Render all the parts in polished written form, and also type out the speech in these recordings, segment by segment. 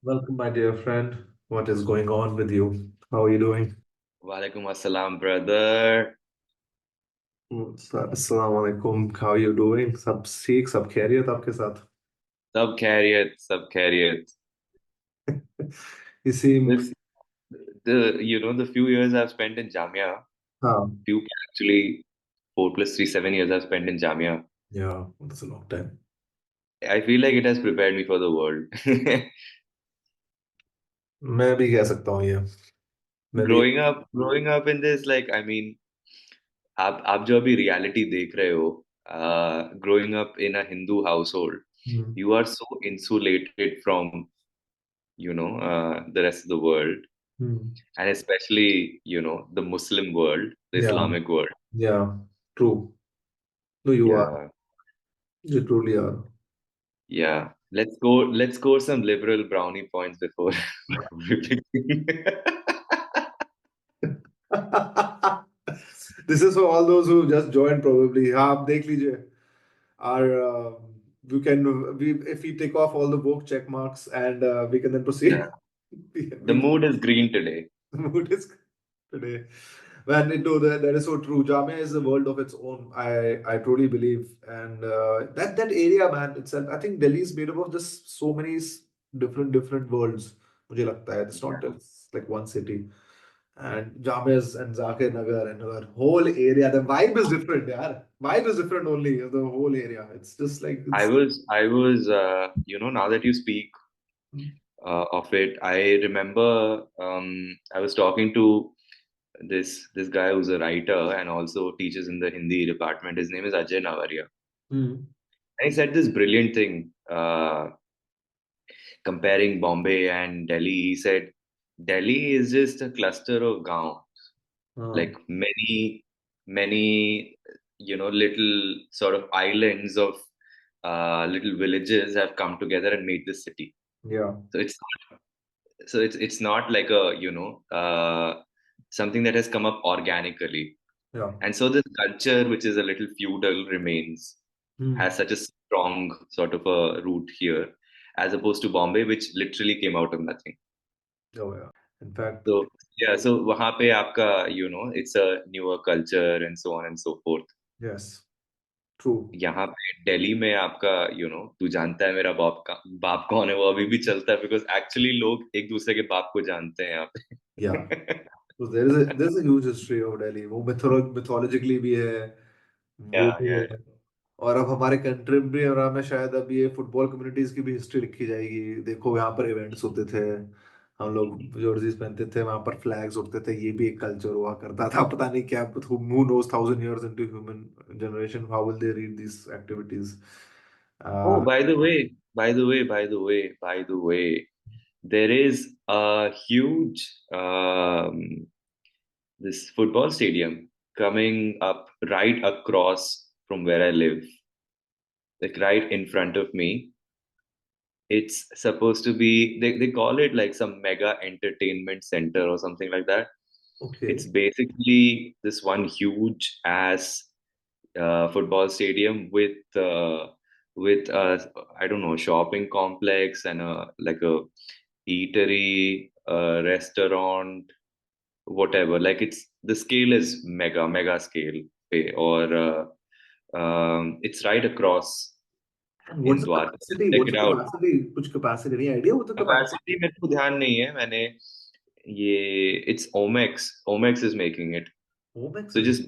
Welcome, my dear friend. What is going on with you? How are you doing? Walaikum assalam, brother. Assalamu alaikum. How are you doing? सब ठीक, सब खैरियत आपके साथ? Sab khairiyat, sab khairiyat. You seem, This, the few years I've spent in Jamia, हाँ, actually 4 + 3 7 years I've spent in Jamia. yeah, that's a long time. I feel like it has prepared me for the world. मैं भी कह सकता हूँ ये. मैं भी. growing up in this, like, I mean, आप जो अभी reality देख रहे हो, growing up in a Hindu household, Hmm. you are so insulated from, the rest of the world, Hmm. and especially, the Muslim world, the Yeah, Islamic world. yeah, true. No, you are. Yeah, You truly are. yeah. Let's score some liberal brownie points before we begin. This is for all those who just joined probably. हाँ, आप देख लीजिए. Our we can we if we take off all the woke check marks and we can then Yeah. proceed. The We mood is green today. mood is today. Man, no, that is so true. Jamia is a world of its own. I truly believe, and that area, man, itself. I think Delhi is made up of just so many different worlds. मुझे लगता है it's not Yeah. just like one city. And Jamis and Zakir Nagar and her whole area. The vibe is different, yeah. Vibe is different only. The whole area. It's just like it's. Now that you speak of it, I remember I was talking to this guy who's a writer and also teaches in the Hindi department. His name is Ajay Navaria. Hmm. And he said this brilliant thing. Comparing Bombay and Delhi, he said Delhi is just a cluster of gaon, like many, little sort of islands of little villages have come together and made this city. Yeah. So it's not like a something that has come up organically. Yeah. And so this culture, which is a little feudal, remains, Hmm. has such a strong sort of a root here, as opposed to Bombay, which literally came out of nothing. Oh yeah. In fact, So yeah, so वहाँ पे आपका, it's a newer culture and so on and so forth. yes. True. यहाँ पे दिल्ली में आपका, तू जानता है मेरा बाप कौन है, वो अभी भी चलता है, बिकॉज एक्चुअली लोग एक दूसरे के बाप को जानते हैं यहाँ Yeah. पे. So there's a huge history of Delhi. वो mythologically भी है. वो Yeah, भी yeah. है. और अब हमारे कंट्री में शायद अब ये फुटबॉल कम्युनिटीज की भी हिस्ट्री लिखी जाएगी. देखो यहाँ पर इवेंट्स होते थे. हम लोग जर्सीज पहनते थे, वहां पर फ्लैग्स उड़ते थे. ये भी एक कल्चर हुआ करता था. पता नहीं क्या. Who knows 1,000 years into human generation how will they read these activities? Oh, Uh, by the way, there is a huge this football stadium coming up right across from where I live, like right in front of me. It's supposed to be, they call it like some mega entertainment center or something like that. It's okay. basically this one huge ass football stadium with I don't know, shopping complex and a like a eatery, restaurant, whatever. Like it's the scale is mega scale, or it's right across What's in the Dwarka. capacity? Check What's it the out. capacity? कुछ capacity नहीं idea what the capacity. Capacity मेरे को ध्यान नहीं है, मैंने ये it's Omaxe is making it. Omex So is just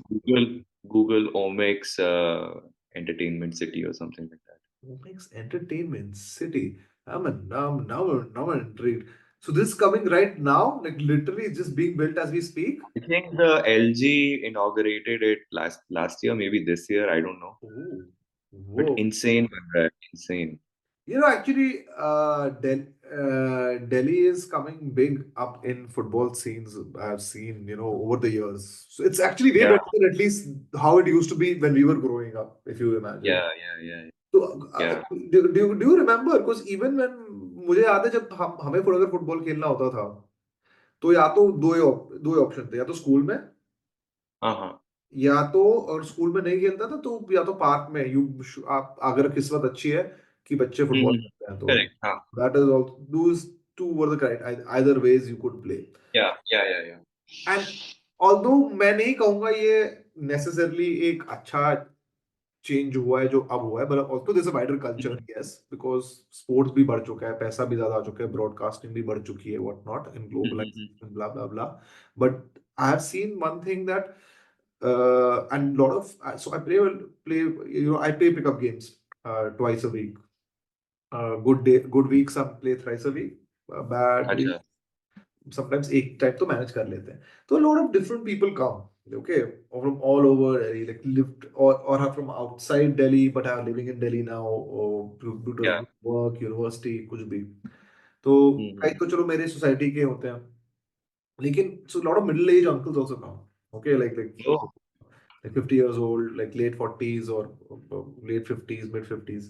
Google Omex entertainment city or something like that. Omex Entertainment City. Now I'm intrigued. So this is coming right now, like literally it's just being built as we speak. I think the LG inaugurated it last year, maybe this year, I don't know. Oh, But whoa. insane, man, insane. Actually, Delhi is coming big up in football scenes. I've seen, over the years. So it's actually way Yeah, better than at least how it used to be when we were growing up, if you imagine. yeah. तो Yeah. do you remember? Because even when मुझे याद है जब हमें अगर football खेलना होता था तो या तो दो ही ऑप्शन थे, या तो स्कूल में, Uh-huh. या तो, और स्कूल में नहीं खेलता था तो या तो पार्क में. आप अगर किस्मत अच्छी है कि बच्चे फुटबॉल Mm-hmm. खेलते हैं तो Correct. Huh. That is all. two were the correct. Either ways you could play. Yeah. And although मैं नहीं कहूंगा ये necessarily एक अच्छा चेंज हुआ है जो अब हुआ है, but also there's a wider culture, yes, because sports भी बढ़ चुका है, पैसा भी ज्यादा आ चुका है, ब्रॉडकास्टिंग भी बढ़ चुकी है, what not, in globalization, blah blah blah. But I have seen one thing that and lot of so I play I play pickup games twice a week. Good weeks I play thrice a week. Bad week अच्छा. sometimes एक type तो manage कर लेते हैं. तो a lot of different people come, okay, or from all over Delhi, like lived or are from outside Delhi but are living in Delhi now, or do Yeah. work, university, कुछ भी. तो कई तो चलो मेरे सोसाइटी के होते हैं, लेकिन so a lot of middle age uncles also come, okay, Oh, like 50 years old, like late 40s or late 50s, mid 50s,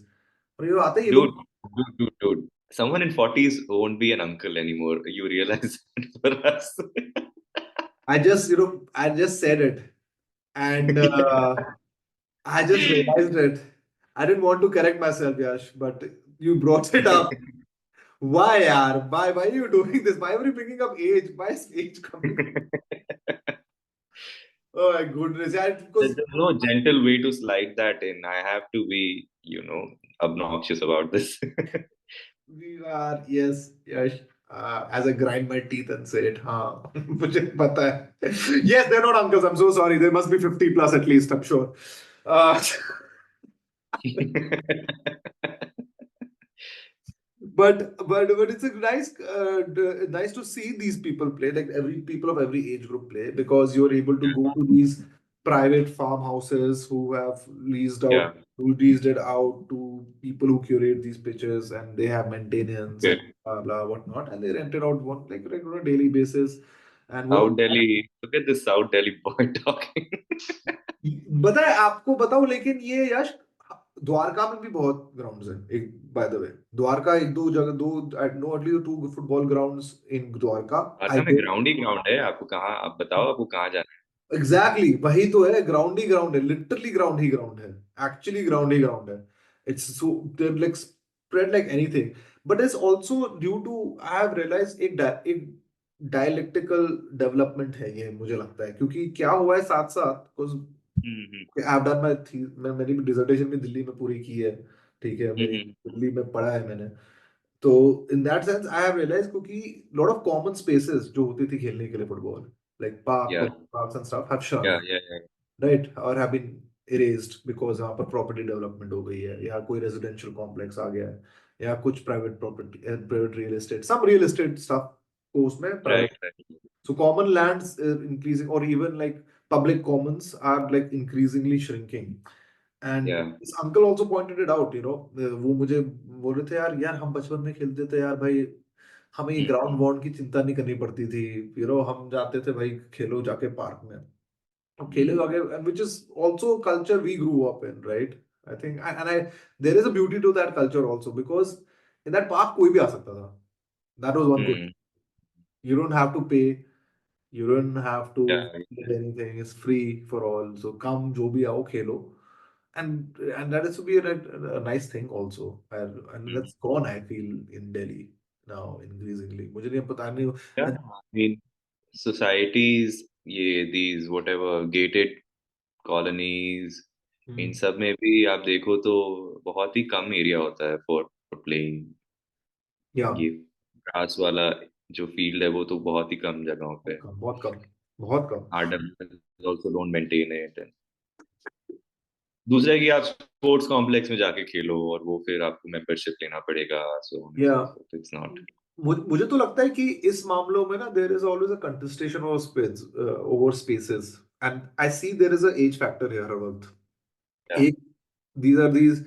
और ये आते हैं ये dude, लोग. dude. Someone in 40s won't be an uncle anymore. You realize that for us? I just said it, and I just realized it. I didn't want to correct myself, Yash, but you brought it up. Why, yaar? Why are you doing this? Why are you bringing up age? Why is age coming? Oh my goodness, yeah, There's because no gentle way to slide that in. I have to be, obnoxious about this. we are, yes, Yash. As I grind my teeth and say it, हाँ, मुझे पता है. Yes, they're not uncles. I'm so sorry. They must be 50 plus at least, I'm sure. Uh, but it's a nice to see these people play, like every people of every age group play, because you're able to go to these private farmhouses Yeah. who leased it out to people who curate these pitches, and they have maintenance and Good. blah blah whatnot, and they rent it out like on a daily basis. And what South Delhi. Look at this South Delhi boy talking. बताए आपको बताऊं, लेकिन ये यश द्वारका में भी बहुत grounds हैं, एक बाय द वे. द्वारका एक दो जगह, दो I know at least two football grounds in Dwarka. I Dwarka में ग्राउंड ही ग्राउंड है. आपको कहाँ? आप बताओ आपको कहाँ जाना एग्जैक्टली वही तो है, ग्राउंड ही ग्राउंड है, लिटरली ग्राउंड ही ग्राउंड है, एक्चुअली ग्राउंड ही ग्राउंड है. It's so there like spread like anything. But it's also due to I have realized एक डायलेक्टिकल डेवलपमेंट है ये, मुझे लगता है, क्योंकि क्या हुआ है साथ साथ. है? हम्म. I've done मैं मेरी डिसर्टेशन भी दिल्ली में पूरी की है, ठीक है, मेरी हम्म. दिल्ली में पढ़ा है मैंने. तो in that sense I have realize, क्योंकि लॉट ऑफ कॉमन स्पेसेस जो होती थी खेलने के लिए football, like Yeah. Parks and stuff have Yeah. shrunk, Yeah. Right, और हैव बीन इरेज्ड बिकॉज वहां पर प्रॉपर्टी डेवलपमेंट हो गई है, या कोई रेजिडेंशियल कॉम्प्लेक्स आ गया है, या कुछ private property, private real estate, some real estate stuff को उसमें private. Right. Right. So common lands increasing, or even like public commons are like increasingly shrinking. And Yeah. this uncle also pointed it out, वो मुझे बोल रहे थे, यार यार हम बचपन में खेलते थे यार भाई, हमें ये Mm. ग्राउंड वाउंड की चिंता नहीं करनी पड़ती थी, हम जाते थे भाई, खेलो जाके पार्क में, अब खेले Mm. जाके, and which is also a culture we grew up in, right? I think, and I there is a beauty to that culture also, because in that park कोई भी आ सकता था. That was one good Mm. thing. You don't have to pay. You don't have to Yeah. get anything. It's free for all. So come, जो भी आओ खेलो. And that is to be a nice thing also. And Mm. that's gone, I feel, in Delhi now increasingly. मुझे नहीं पता नहीं. Yeah. I mean, societies, these whatever gated colonies, in Hmm. सब में भी आप देखो तो बहुत ही कम एरिया होता है फॉर प्लेइंग. Yeah, ये ग्रास वाला जो फील्ड है वो तो बहुत ही कम जगहों पे. बहुत कम, बहुत कम. RW also don't maintain it. And दूसरा है कि आप स्पोर्ट्स कॉम्प्लेक्स में जाके खेलो और वो फिर आपको मेंबरशिप लेना पड़ेगा. So on and so Yeah. Fourth. It's not. मुझे तो लगता है कि इस मामलों में ना there is always a contestation over spaces, and I see there is a age factor here हर वक्त. या. एक, these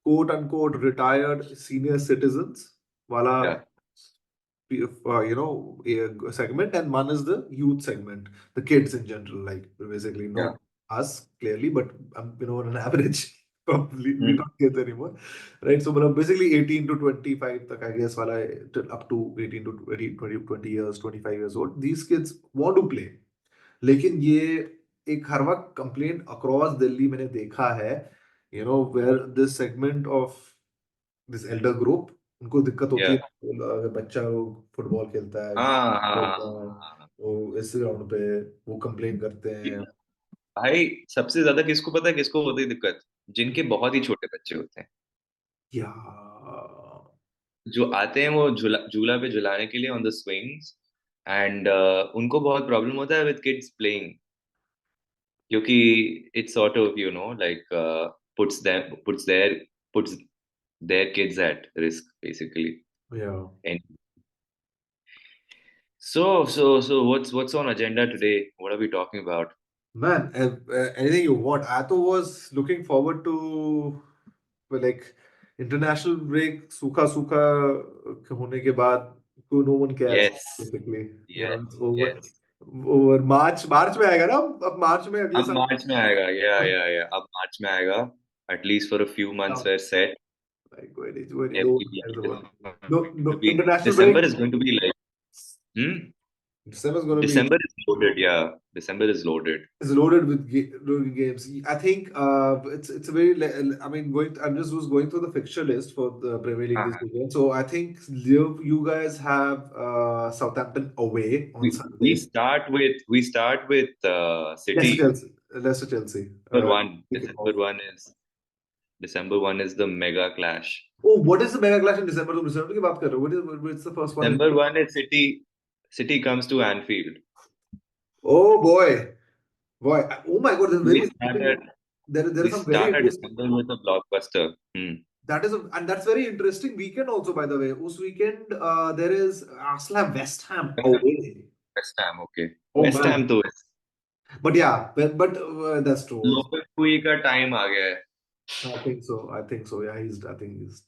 quote unquote retired senior citizens wala या. a segment, and one is the youth segment, the kids in general, like basically या. not us clearly, but on an average, probably we don't get anymore, right? So basically 18 to 25 tak, I guess, wala up to 18 to 20 years, 25 years old, these kids want to play. लेकिन ये एक हर वक्त complaint across Delhi मैंने देखा है, where this segment of this elder group उनको दिक्कत होती है, yeah. अगर बच्चा वो फुटबॉल खेलता है, हाँ हाँ खेलता है, हाँ। वो इस ग्राउंड पे वो कंप्लेन करते हैं। भाई सबसे ज्यादा किसको पता है किसको होती है दिक्कत? जिनके बहुत ही छोटे बच्चे होते हैं, या जो आते हैं वो झूला झूला पे झुलाने के लिए ऑन द स्विंग्स, एंड उनको बहुत प्रॉब्लम होता है विद किड्स प्लेइंग, क्योंकि it's sort of you know like puts their kids at risk basically. या And so what's on agenda today? What are we talking about? Man, anything you want. I तो was looking forward to like international break, सूखा सूखा होने के बाद, no one cares Yes, basically. You yes, know, it's over. yes. Over मार्च में आएगा ना, अब मार्च में अगले अब साल। मार्च में आएगा, या अब मार्च में आएगा, at least for a few months where set. Like, कोई नहीं, no one cares about it. No, no, international break. December is going to be like, hmm? December is going to be December is loaded, yeah. December is loaded. is loaded with loaded games. I think it's a very I mean I'm just was going through the fixture list for the Premier League this Uh-huh. weekend. So I think you guys have Southampton away on Sunday. We start with Leicester City. Chelsea. Leicester Chelsea. December December 1 is the mega clash. Oh, what is the mega clash in December? तुम December की बात कर रहे हो? What's the first one? December 1 is City. City comes to Anfield. Oh boy. Oh my God. There's We very started there we is some very start our interesting. December with a blockbuster. That is and that's very interesting weekend also, by the way. Us weekend there is Arsenal have West Ham away. West Ham, okay. Oh West Ham man. तो But yeah, but that's true also. Local कोई का time आ गया है। I think so. I think so. Yeah, I think he's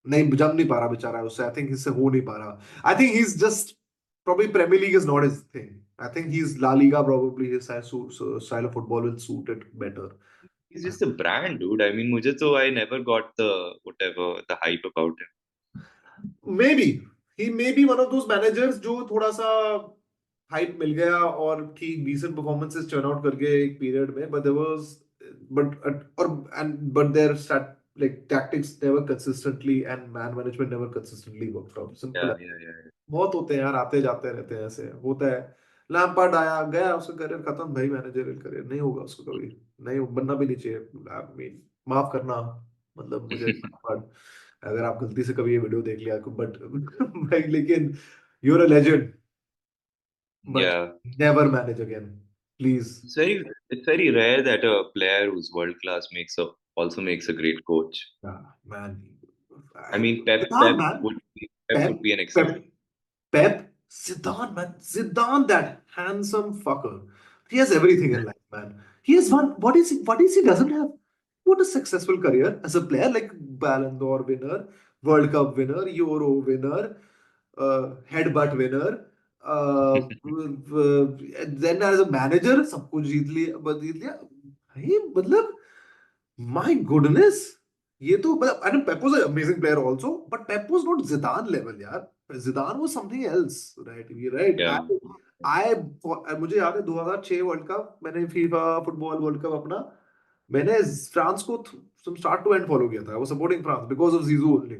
नहीं जम नहीं पा रहा बेचारा उससे. I think इससे हो नहीं पा रहा. I think he's just probably Premier League is not his thing. I think he's La Liga probably his style of football will suit it better. He's just a brand, dude. I mean, मुझे तो I never got the whatever the hype about him. Maybe he may be one of those managers जो थोड़ा सा hype मिल गया और ठीक decent performances turn out कर गए एक पीरियड में, but there was but their like tactics never consistently and man management never consistently worked out. Simple Yeah, है. yeah, yeah. बहुत होते हैं यार, आते जाते रहते हैं, ऐसे होता है. लैम्पार्ड आया गया, उसका करियर खत्म भाई, मैनेजरियल करियर नहीं होगा उसको कभी, नहीं बनना भी नहीं चाहिए. आई मीन माफ करना, मतलब मुझे Lampard, अगर आप गलती से कभी ये वीडियो देख लिया, बट भाई लेकिन you are a legend, but Yeah. Never manage again please. It's very rare that a player who's world class also makes a great coach. Man, I mean, man, Pep would Pep, be an Pep, exception. Pep, Zidane, man. Zidane, that handsome fucker. He has everything in life, man. He has won. What is he doesn't have? What a successful career as a player, like Ballon d'Or winner, World Cup winner, Euro winner, headbutt winner. Then as a manager, सब कुछ जीत लिया भाई, मतलब my goodness. ये तो मतलब, I mean, Pep was an amazing player also, but Pep was not Zidane level यार. Zidane was something else, right? You're right. Yeah. मुझे याद है 2006 वर्ल्ड कप, मैंने फीफा फुटबॉल वर्ल्ड कप अपना, मैंने फ्रांस को स्टार्ट टू एंड फॉलो किया था. I was supporting France because of जीजू ओनली.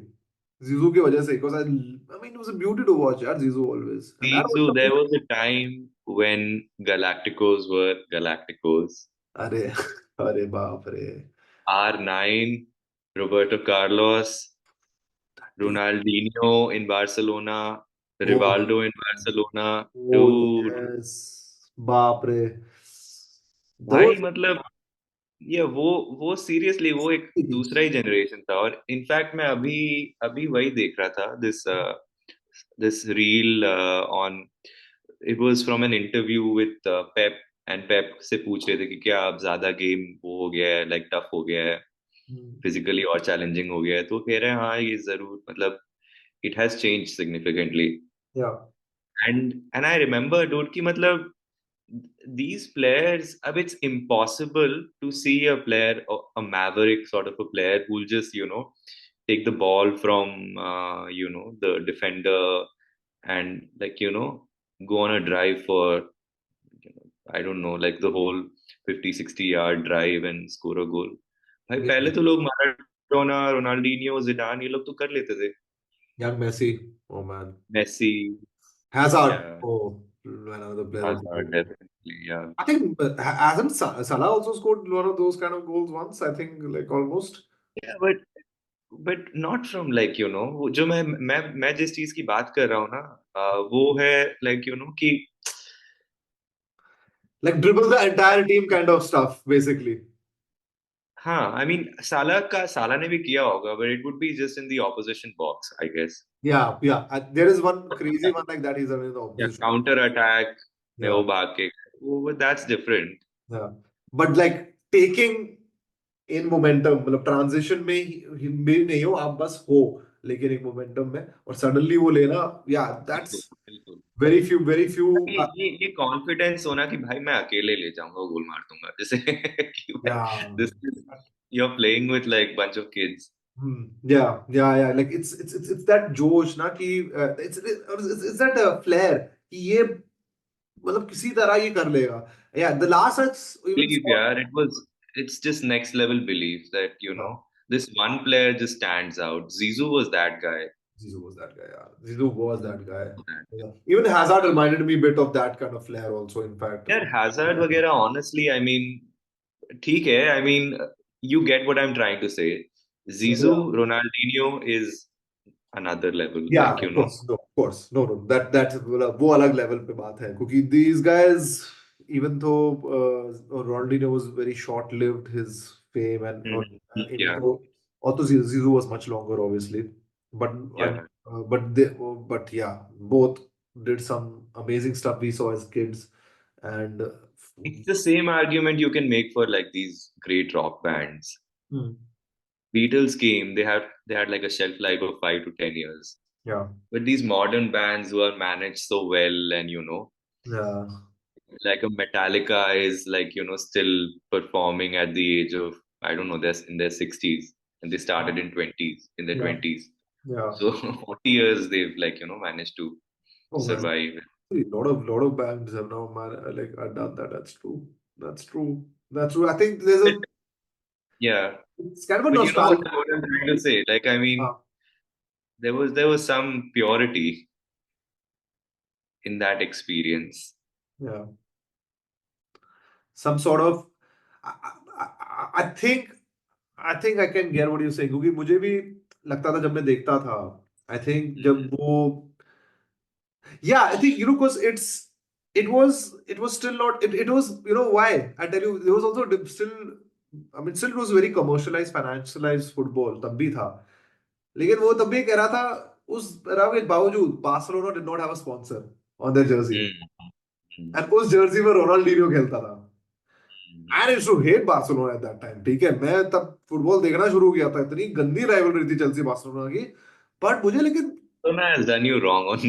जीजू की वजह से, because I mean it was a beauty to watch यार, जीजू always, and that So there was a time when Galacticos were Galacticos. अरे अरे बाप रे. R9, Roberto Carlos, Dude. Ronaldinho in Barcelona, Oh, Rivaldo in Barcelona. oh Dude, yes, बाप रे. भाई Those मतलब ये वो सीरियसली वो एक दूसरा ही जनरेशन था। और इनफैक्ट मैं अभी अभी वही देख रहा था, this reel on it was from an interview with Pep, and Pep से पूछ रहे थे कि क्या अब ज्यादा गेम वो हो गया है, लाइक टफ हो गया है, फिजिकली और चैलेंजिंग हो गया है, तो कह रहे हैं हाँ ये जरूर मतलब it has changed significantly. yeah. And I remember dude कि मतलब these players, अब it's impossible to see a player, a maverick sort of a player who'll just take the ball from the defender and like go on a drive for I don't know like the whole 50-60 yard drive and score a goal. भाई Yeah. पहले तो लोग Maradona, Ronaldinho, Zidane ये लोग तो कर लेते थे. Young Messi. Oh man. Messi, Hazard. yeah, Oh, another player of the Hazard, game. definitely, yeah. I think hasn't Salah also scored one of those kind of goals once? I think like almost. Yeah, but not from like जो मैं जिस चीज की बात कर रहा हूँ ना, वो है like कि Like dribble the entire team kind of stuff, basically. हाँ, I mean साला ने भी किया होगा, but it would be just in the opposition box, I guess. Yeah, yeah. There is one crazy one like that. He's in the Yeah, opposition. counter attack में Yeah, वो भाग के, वो that's different. yeah. But like taking in momentum मतलब transition में भी नहीं हो आप बस हो लेकिन एक मोमेंटम में और सडनली वो लेना या दैट्स बिल्कुल बिल्कुल। वेरी फ्यू ये कॉन्फिडेंस होना कि भाई मैं अकेले ले जाऊंगा, गोल मार दूंगा, जैसे कि या this you are playing with like bunch of kids. या लाइक इट्स दैट जोश ना कि इट्स दैट फ्लेयर कि ये मतलब किसी तरह ये कर लेगा या the last even Believe, yeah, it's just next level belief that this one player just stands out. Zizou was that guy. Zizou was that guy. Yeah. Zizou was that guy. Yeah. Even Hazard reminded me a bit of that kind of flair also, in fact. यार Hazard वगैरह, honestly, I mean, ठीक है, I mean, you get what I'm trying to say. Zizou, Yeah. Ronaldinho is another level, Yeah, like of course. No, of course. No, no. That's वो अलग level पे बात है क्योंकि these guys, even though Ronaldinho was very short-lived, his fame and even yeah, though also Zizou was much longer, obviously, but yeah. but yeah, both did some amazing stuff we saw as kids, and It's the same argument you can make for like these great rock bands. hmm, Beatles came, they had like a shelf life of 5 to 10 years. yeah, But these modern bands who are managed so well, and yeah, like a Metallica is like, still performing at the age of, I don't know, they're in their 60s and they started in their yeah, 20s. yeah. So 40 years they've like, managed to Oh man. survive. A lot of bands have now like done that. That's true. That's true. That's true. I think there's But a yeah, it's kind of a but you know what, nostalgia. what I'm trying to say? Like, I mean, Uh, there was some purity in that experience. yeah, some sort of. I, I think I think I can get what you're saying क्योंकि मुझे भी लगता था जब मैं देखता था. I think जब Mhm. वो yeah, I think because it was still not it was why I tell you there was also still I mean still it was very commercialized financialized football तब भी था लेकिन वो तब भी कह रहा था उस era के बावजूद Barcelona did not have a sponsor on their jersey Mm. and उस jersey में रोनाल्डीनियो खेलता था. I used to hate Barcelona at that time. ठीक है मैं तब फुटबॉल देखना शुरू किया था इतनी गंदी राइवलरी थी चेल्सी बार्सिलोना की बट मुझे लेकिन Barcelona has done you wrong on.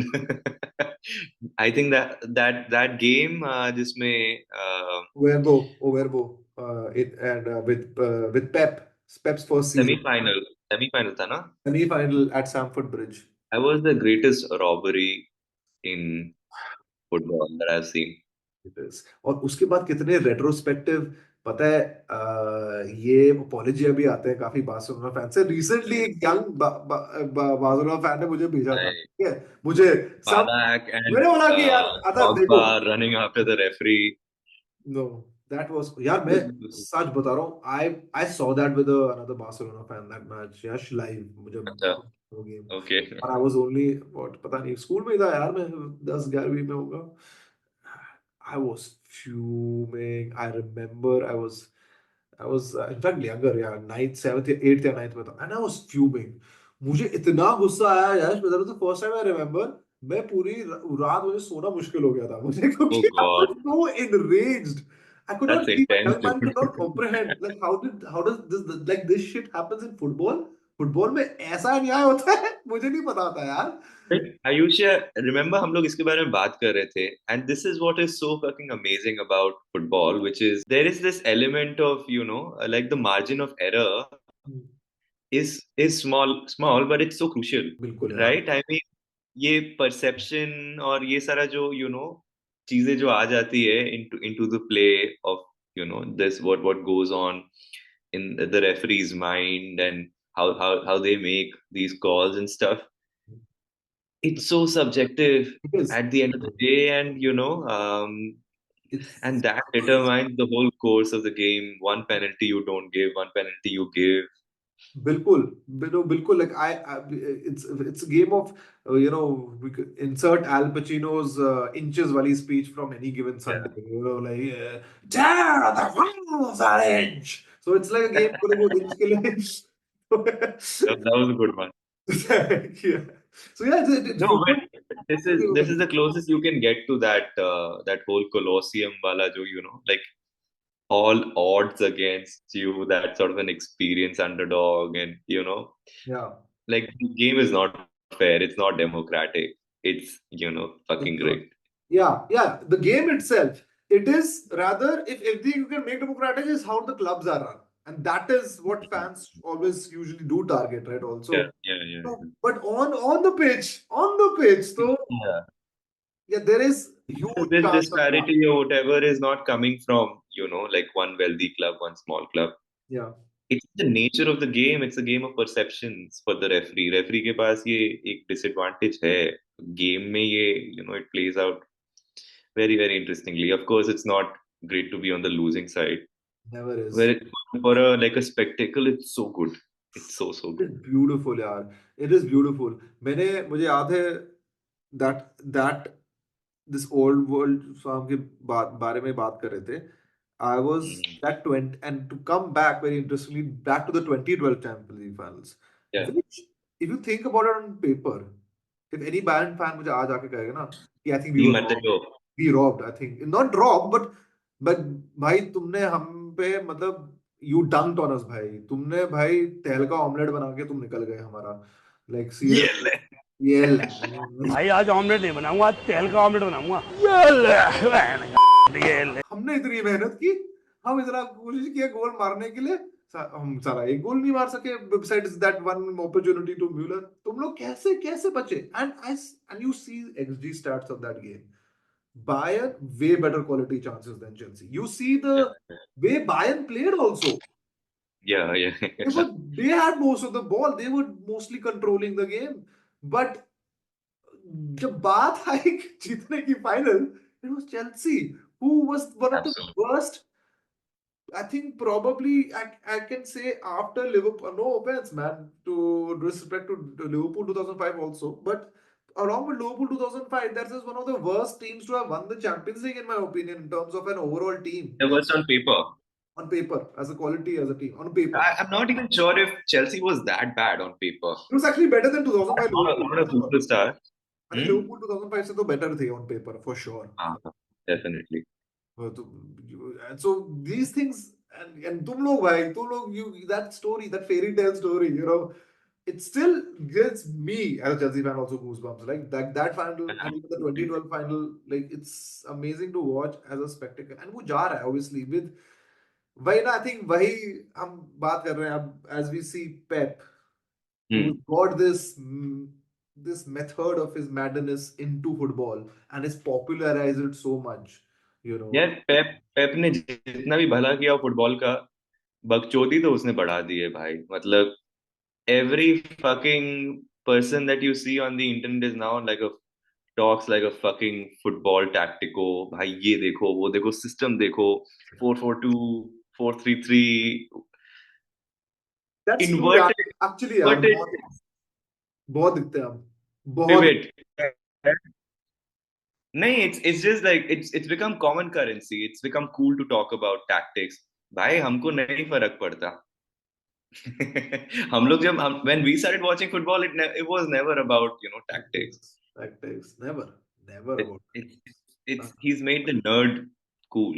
I think that game, जिसमें Overbo it and with Pep's first season semi-final semi-final था ना? semi-final at Stamford Bridge. That was the greatest robbery in football that I've seen. It is. और उसके बाद कितने retrospective पता है ये अपॉलॉजी अभी आते हैं काफी बार्सिलोना फैन से रिसेंटली एक यंग बार्सिलोना फैन ने मुझे भेजा था Right. ठीक है मुझे सब Ballack and मैंने बोला कि यार अता देखो Pogba running after the referee. Know that was यार मैं सच बता रहा हूँ I saw that with another Barcelona fan that match Yash live मुझे अच्छा, वो गेम okay. और आई वाज ओनली व्हाट पता नहीं स्कूल में ही था यार मैं 10 11वीं में होगा. I was fuming. I remember I was in fact younger, yeah, ninth, seventh, eighth या ninth में था, and I was fuming. मुझे इतना गुस्सा आया यार मैं तो फर्स्ट टाइम आई रिमेम्बर मैं पूरी रात मुझे सोना मुश्किल हो गया था मुझे Oh क्योंकि I God, was so enraged. I could not that's see my intense, young man dude. could not comprehend like how does this shit happens in football. Football में ऐसा अन्याय होता है मुझे नहीं पता था यार. Ayushya, remember हम लोग इसके बारे में बात कर रहे थे, and this is what is so fucking amazing about football, which is there is this element of, like the margin of error is small, but it's so crucial, बिल्कुल यार. right? I mean, ये perception और ये सारा जो चीजें जो आ जाती है into the play of this what goes on in the referee's mind and how they make these calls and stuff. it's so subjective It is. at the end of the day, and It's and that determines the whole course of the game. One penalty you don't give, one penalty you give. बिल्कुल बिल्कुल like it's a game of we could insert Al Pacino's inches wali speech from any given Sunday, Yeah, like tear the walls an inch, so it's like a game पूरे वो inch के लिए that was a good one. yeah, so yeah it's No, football. but this is the closest you can get to that whole Colosseum wala jo, like all odds against you, that sort of an experience underdog, and Yeah, like the game is not fair, it's not democratic, it's fucking it's not. rigged. Yeah, the game itself, it is rather, if you can make democratic, is how the clubs are run. And that is what fans always usually do target, right? Yeah, Also. yeah, yeah, So, but on the pitch, so yeah. yeah, there is huge This chance of that. disparity or whatever is not coming from, like one wealthy club, one small club. Yeah, It's the nature of the game. It's a game of perceptions for the referee. Referee के पास ये एक disadvantage है. Game में ये, it plays out very, very interestingly. Of course, it's not great to be on the losing side. never is. Where for a like a spectacle, it's so good. It's so, so good. It's beautiful, यार. It is beautiful. मुझे याद है that this old world farm के बारे में बात कर रहे थे. I was Mm. that 20, and to come back very interestingly back to the 2012 Champions League finals, Yeah. which if you think about it on paper, if any Bayern fan मुझे आज आके कहेगा ना कि I think we Di were robbed, Matteo. we robbed, I think not robbed, but भाई तुमने हम पे मतलब you dunked on us भाई, तुमने भाई तेल का ऑमलेट बना के तुम निकल गए हमारा, like Yeah. seriously, yeah. भाई आज ऑमलेट नहीं बनाऊंगा, आज तेल का ऑमलेट बनाऊंगा। ये ले। हमने इतनी मेहनत की, हम इतना कोशिश किया गोल मारने के लिए, हम सारा एक गोल नहीं मार सके besides that one opportunity to Müller. तुम लोग कैसे कैसे बचे? And you see XG stats of that game. Bayern way better quality chances than Chelsea. You see the Yeah. way Bayern played also. Yeah. Yeah. They had most of the ball. They were mostly controlling the game. But जब बात आई जीतने की final, it was Chelsea who was one of the Absolutely. worst. I think probably I can say after Liverpool. No offense, man, to respect to Liverpool 2005 also, but along with Liverpool 2005, that is one of the worst teams to have won the Champions League in my opinion in terms of an overall team The worst on paper. on paper as a quality as a team on paper. I'm not even sure if Chelsea was that bad on paper. It was actually better than 2005 Liverpool Not for a sure. superstar. I think Hmm? Liverpool 2005 से तो better थे on paper for sure. Definitely. And so these things, and तुम लोग you that story, that fairy tale story, it still gives me as a Chelsea fan also goosebumps. Like that final and even the 2012 final, like it's amazing to watch as a spectacle. And वो जा रहा है obviously with वही ना, I think वही हम बात कर रहे हैं अब as we see Pep, who's Hmm. got this method of his madness into football and has popularized it so much. यार पेप ने जितना भी भला किया फुटबॉल का, बकचोदी तो उसने बढ़ा दी है भाई. मतलब every fucking person that you see on the internet is now like a talks like a fucking football tactico. भाई ये देखो, वो देखो, सिस्टम देखो, 4-4-2, 4-3-3, That's true यार. inverted, Actually यार inverted बहुत दिखते हैं हम. बहुत. pivot. नहीं, it's just like it's become common currency. It's become cool to talk about tactics. भाई हमको नहीं फर्क पड़ता. हम लोग जब when we started watching football, it was never about tactics. Tactics. Never It, about it, that. it's he's made the nerd cool,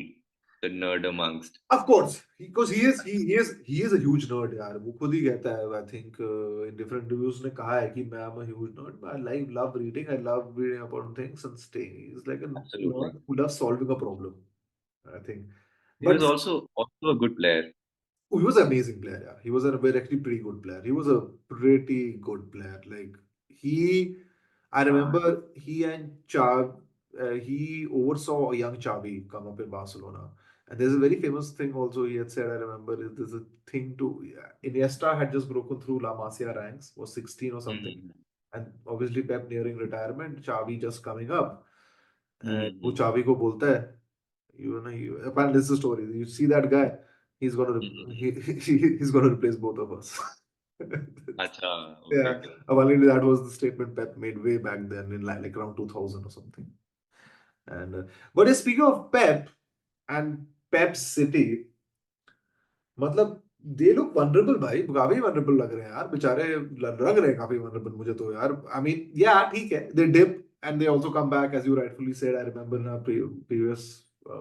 the nerd amongst. Of course, because he is a huge nerd यार. वो खुद ही कहता है. I think in different interviews ने कहा है कि मैं am a huge nerd. Love reading. I love reading about things and staying. He's like a Absolutely. nerd who loves solving a problem, I think. He was But also a good player. he was an amazing player. Yeah. He was actually pretty good player. He was a pretty good player. Like I remember he and he oversaw a young Xavi come up in Barcelona. And there's a very famous thing also he had said, I remember, there's a thing to, Iniesta had just broken through La Masia ranks, was 16 or something. Hmm. and obviously Pep nearing retirement, Xavi just coming up, and वो Hmm. Xavi को बोलता है, apparently this is the story. You see that guy, he's gonna he's gonna replace both of us. Acha, Yeah, okay. apparently that was the statement Pep made way back then in like around 2000 or something. And but speaking of Pep and Pep City, मतलब they look vulnerable भाई, काफी vulnerable लग रहे हैं यार बेचारे, लग रहे हैं काफी वनरेबल मुझे तो यार। आई मीन या ठीक है, they dip and they also come back as you rightfully said. I remember in previous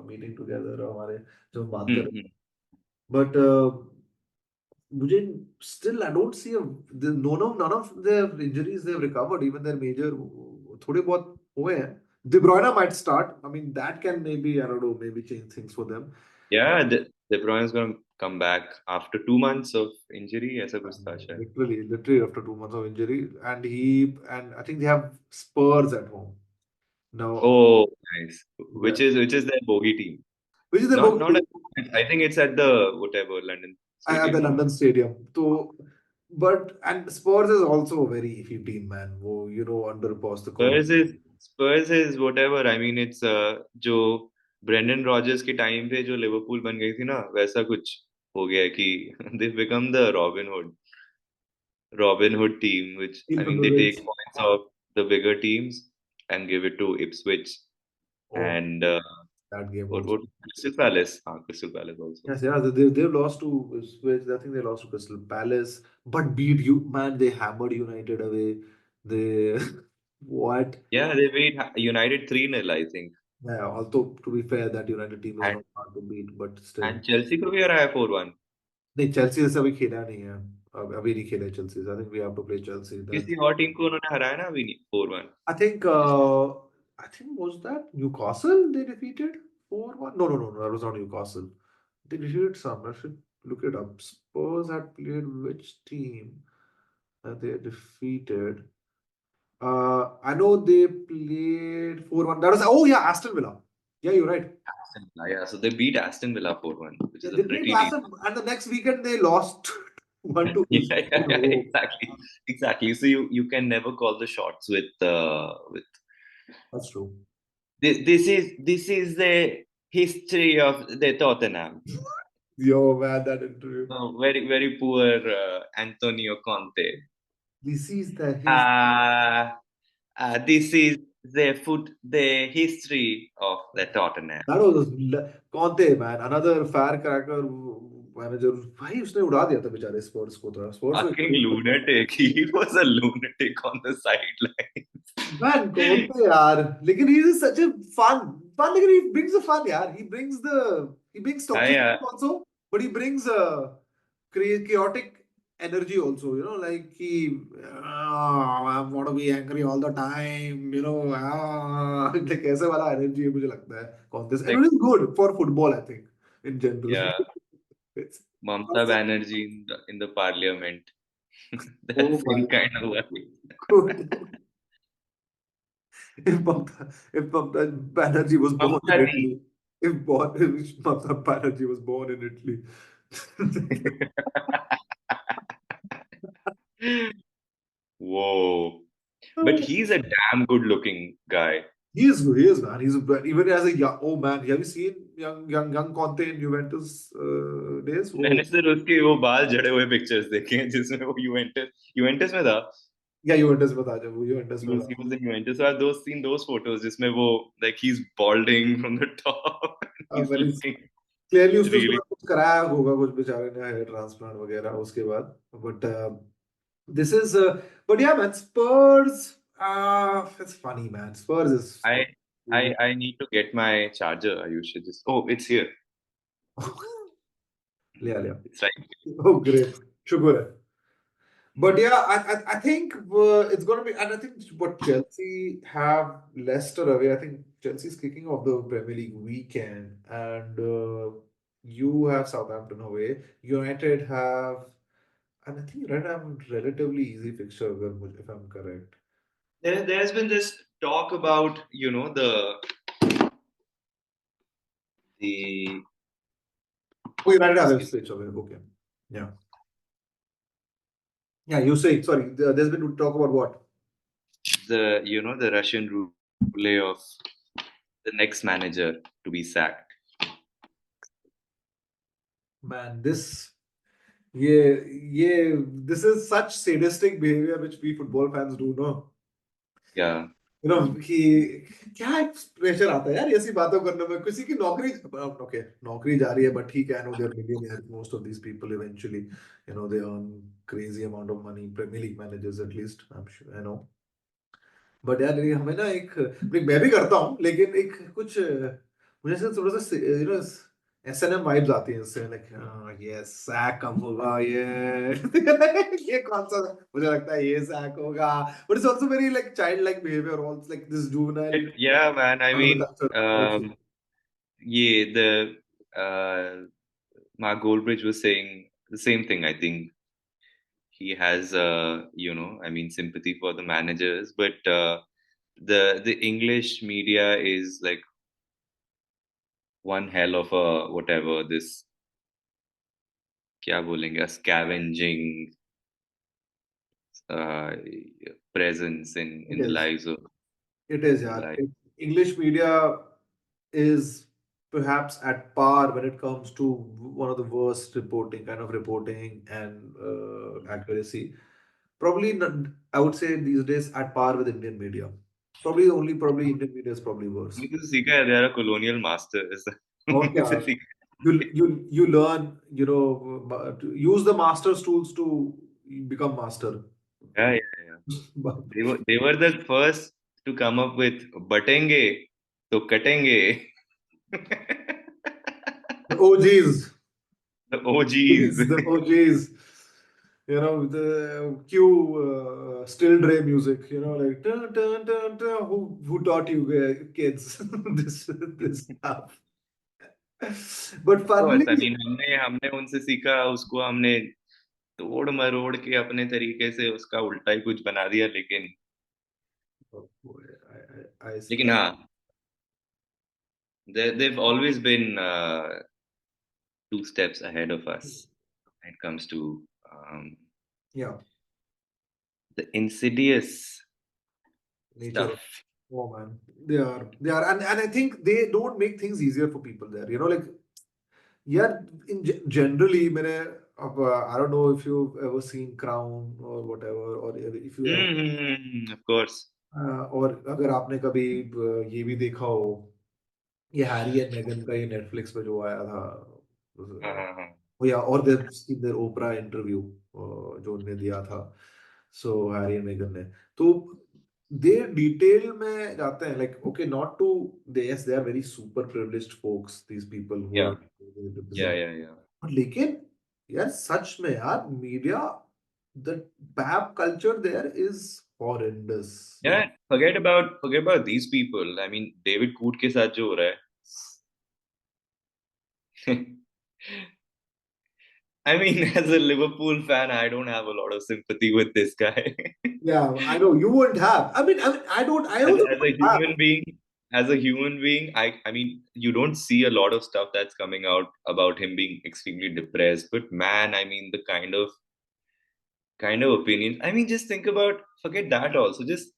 meeting together हमारे जब हम बात कर रहे, Hmm. बट मुझे still I don't see none of their injuries they have recovered, even their major थोड़े बहुत हुए हैं। De Bruyne might start. I mean, that can maybe, I don't know, maybe change things for them. Yeah, De Bruyne is going to come back after 2 months of injury. ऐसा कुछ था शायद. Literally after 2 months of injury, and I think they have Spurs at home now. Oh, nice. Yeah, Which is their bogey team? which is the Not. I think it's at the whatever London at the Stadium. London Stadium. So, but and Spurs is also a very iffy team, man. वो under Spurs is whatever. I mean, it's जो Brendon Rogers के time पे जो Liverpool बन गई थी ना, वैसा कुछ हो गया है कि they've become the Robin Hood team, which feel I from mean the they rich. take points of the bigger teams and give it to Ipswich Oh, and that game what also. Crystal Palace. Crystal Palace also. Yes, yeah, they've lost to Switch. I think they lost to Crystal Palace, but beat you, man. They hammered United away. They what? Yeah, they beat United 3-0, I think. Yeah, although to be fair, that United team is And not hard to beat, but still. and Chelsea को भी हराया 4-1. नहीं, Chelsea जैसे अभी खेला नहीं है, अभी नहीं खेला Chelsea. I think we have to play Chelsea that. किसी और टीम को उन्होंने हराया ना अभी 4-1. I think was that Newcastle they defeated 4-1? No, that was not Newcastle. They defeated some. I should look it up. Spurs had played which team that they had defeated? I know they played 4-1. That was, oh yeah, Aston Villa. Yeah, you're right. Aston Villa, yeah, so they beat Aston Villa 4-1, which Yeah, is a they played pretty Aston, decent. and the next weekend they lost 1-2. Exactly. So you can never call the shots with That's true. this is the history of the Tottenham. Yo, man, that interview. No, very poor Antonio Conte. This is the history. This is the history of the Tottenham. That was Conte, man, another firecracker manager. भाई उसने उड़ा दिया था बेचारे स्पर्स को थोड़ा। स्पर्स Fucking lunatic. He was a lunatic on the sideline. Man, Conte यार, लेकिन he is such a fun, लेकिन he brings the fun यार. He brings toxicity Yeah. also, but he brings chaotic energy also. Like he, I want to be angry all the time. Like ऐसे वाला energy है मुझे लगता है Conte, and it is good for football, I think, in general. Yeah. It's, Mamta Banerjee in the parliament. That oh same my kind of way. God. If Mamta Banerjee was born in Mamta Italy, if Mamta Banerjee was born in Italy, Whoa. But he's a damn good looking guy. he is good. He is, man. Even as a young, oh man, have you seen young Conte in Juventus days? मैंने सिर्फ उसके वो बाल जड़े हुए pictures देखे हैं जिसमें वो यूवेंटस में था. Yeah, Juventus में था जब वो Juventus में था. He was in Juventus. So I've seen those photos जिसमें वो like he's balding from the top. He's looking Clearly उसने उसके really. बाद कुछ कराया होगा, कुछ बेचारे ने हेयर ट्रांसप्लांट वगैरह उसके बाद. But this is, but yeah, man, Spurs. It's funny, man. Spurs is. I need to get my charger. You should just. Oh, it's here. Yeah. It's right. Oh, great. Sugar. But yeah, I think it's going to be, and I think what Chelsea have Leicester away. I think Chelsea's kicking off the Premier League weekend, and you have Southampton away. United have, and I think United have a relatively easy fixture, if I'm correct. There's been this talk about the. Oh, United have a fixture away. Okay. Yeah. Yeah, you say, sorry, there's been talk about what? the Russian roulette of the next manager to be sacked. Man, this is such sadistic behavior which we football fans do, no? Yeah. कि क्या एक pressure आता है यार ऐसी बातों करने में किसी की नौकरी ओके नौकरी जा रही है बट ठीक है no there millionaires most of these people eventually they earn crazy amount of money Premier League managers at least I'm sure I know but यार ये हमें ना एक मैं भी करता हूँ लेकिन एक कुछ मुझे से थोड़ा सा S&M वाइब्स आती हैं इससे लाइक ये सैक कब होगा ये ये कौन सा मुझे लगता है ये सैक होगा but it's also very like child like behaviour also like this juvenile Yeah, man. I mean, culture also. yeah, Mark Goldbridge was saying the same thing. I think he has, I mean, sympathy for the managers, but the English media is like one hell of a whatever this क्या बोलेंगे scavenging uh, presence in It the is. lives of It is, the yeah. lives. English media is perhaps at par when it comes to one of the worst reporting and accuracy. Probably not, I would say these days at par with Indian media. Probably Indian media is probably worse. Because they are a colonial masters. और क्या you learn to use the master's tools to become master. Yeah, yeah, yeah. They were the first to come up with बटेंगे तो कटेंगे. The OGs. The OGs. The OGs. The cue still Dre music, like dun, dun, dun, dun, who taught you kids this stuff. But Of course, funnily, I mean हमने उनसे सीखा उसको हमने तोड़ मरोड़ के अपने तरीके से उसका उल्टा ही कुछ बना दिया लेकिन oh boy, I लेकिन हाँ they've always been 2 steps ahead of us when it comes to yeah, the insidious nature of stuff. oh man, they are, and I think they don't make things easier for people there. Like yeah, generally, I don't know if you've ever seen Crown or whatever, or if you ever Of course. और अगर आपने कभी ये भी देखा हो ये Harry and Megan का ये नेटफ्लिक्स पे जो आया था Uh, वो या और देयर ओपरा इंटरव्यू जो उनने दिया था सो हैरी एंड मेगन ने तो दे डिटेल में जाते हैं like okay not to they are very super privileged folks these people who yeah, are yeah, represent yeah, yeah. लेकिन यार सच में यार मीडिया द बैप culture there is horrendous Yeah, forget about these people. I mean, David Coot के साथ जो हो रहा है. I mean, as a Liverpool fan, I don't have a lot of sympathy with this guy. Yeah, I know you wouldn't have. I don't. I as, also as a don't have. human being, I mean, you don't see a lot of stuff that's coming out about him being extremely depressed. But man, I mean, the kind of opinions. I mean, just forget that also. Just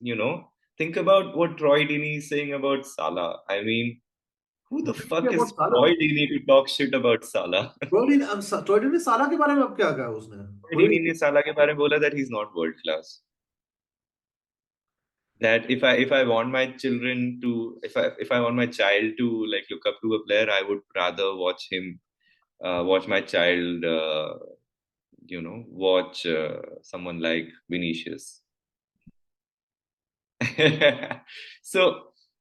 think about what Troy Deeney is saying about Salah. I mean, who the What did you say fuck is about Salah? Troy Deeney to talk shit about Salah? Toilet ने साला के बारे में अब क्या कहा उसने? Troy Deeney ने Salah के बारे में बोला that he's not world class. That if I want my children to if I want my child to like look up to a player, I would rather watch my child watch someone like Vinicius. so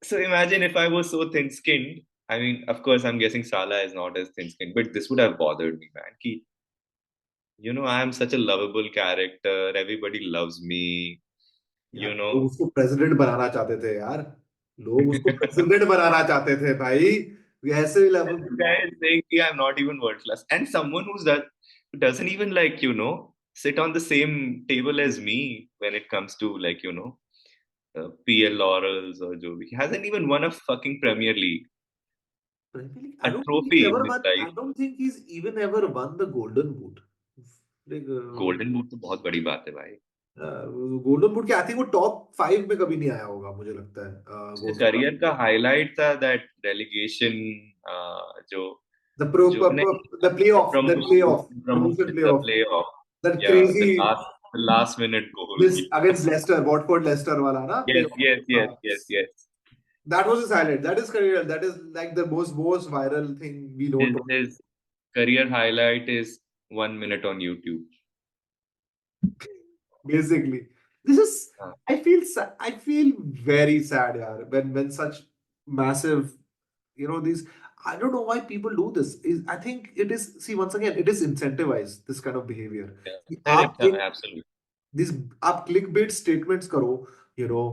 so imagine if I was so thin skinned. I mean, of course, I'm guessing Salah is not as thin skinned, but this would have bothered me, man. I am such a lovable character. Everybody loves me. यार You लोग know, उसको president बनाना चाहते थे यार. लोग उसको president बनाना चाहते थे भाई. ऐसे And level. this guy is saying, yeah, I'm not even world class. And someone who doesn't even like, sit on the same table as me when it comes to like, PL laurels or jo bhi. He hasn't even won a fucking Premier League, I a don't think he's trophy in ever his won. life. I don't think he's even ever won the Golden Boot. Like, Golden Boot तो बहुत बड़ी बात है भाई. Golden boot के I think वो top 5 में कभी नहीं आया होगा, मुझे लगता है उसके गोल्डन बूट। करियर का हाईलाइट था दैट रेलीगेशन, जो द प्रो जो नहीं, the play of, that play of, promotion promotion promotion play the of, playoff. That Yeah, crazy, the last minute goal. this against Leicester, Watford Leicester वाला ना play Yes, yes, yes, yes, yes. that was his highlight. That is career. That is like the most viral thing we don't know. His career highlight is 1 minute on YouTube. Basically, this is. Uh, I feel very sad, yaar, when such massive, these. I don't know why people do this. I think it is. See, once again, it is incentivized, this kind of behavior. yeah, आप correct, absolutely. these आप clickbait statements करो, you know.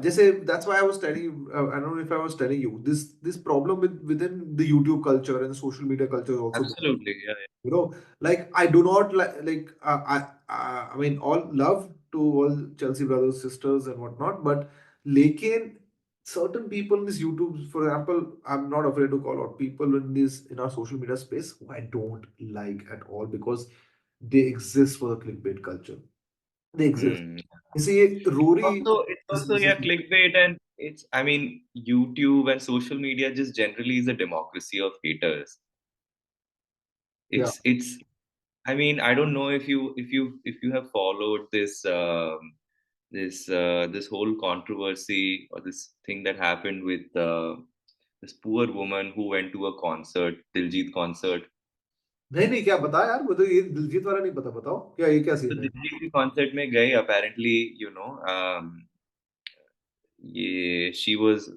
जैसे that's why I was telling you, I don't know if I was telling you this problem within the YouTube culture and the social media culture is also there. Absolutely, yeah, You know, like I do not like I mean all love to all Chelsea brothers, sisters and whatnot, but लेकिन certain people in this YouTube, for example, I'm not afraid to call out people in our social media space who I don't like at all because they exist for the clickbait culture. They exist. yeah. You see, Rory It's is also yeah, clickbait, and it's, I mean, YouTube and social media just generally is a democracy of haters. yeah. It's I mean, I don't know if you have followed this whole controversy or this thing that happened with this poor woman who went to a concert, Diljeet concert. नहीं नहीं, क्या बता यार, मुझे ये दिलजीत वाला नहीं पता, बताओ क्या, ये क्या तो सीन है? दिल्ली के कॉन्सर्ट में गए apparently, ये she was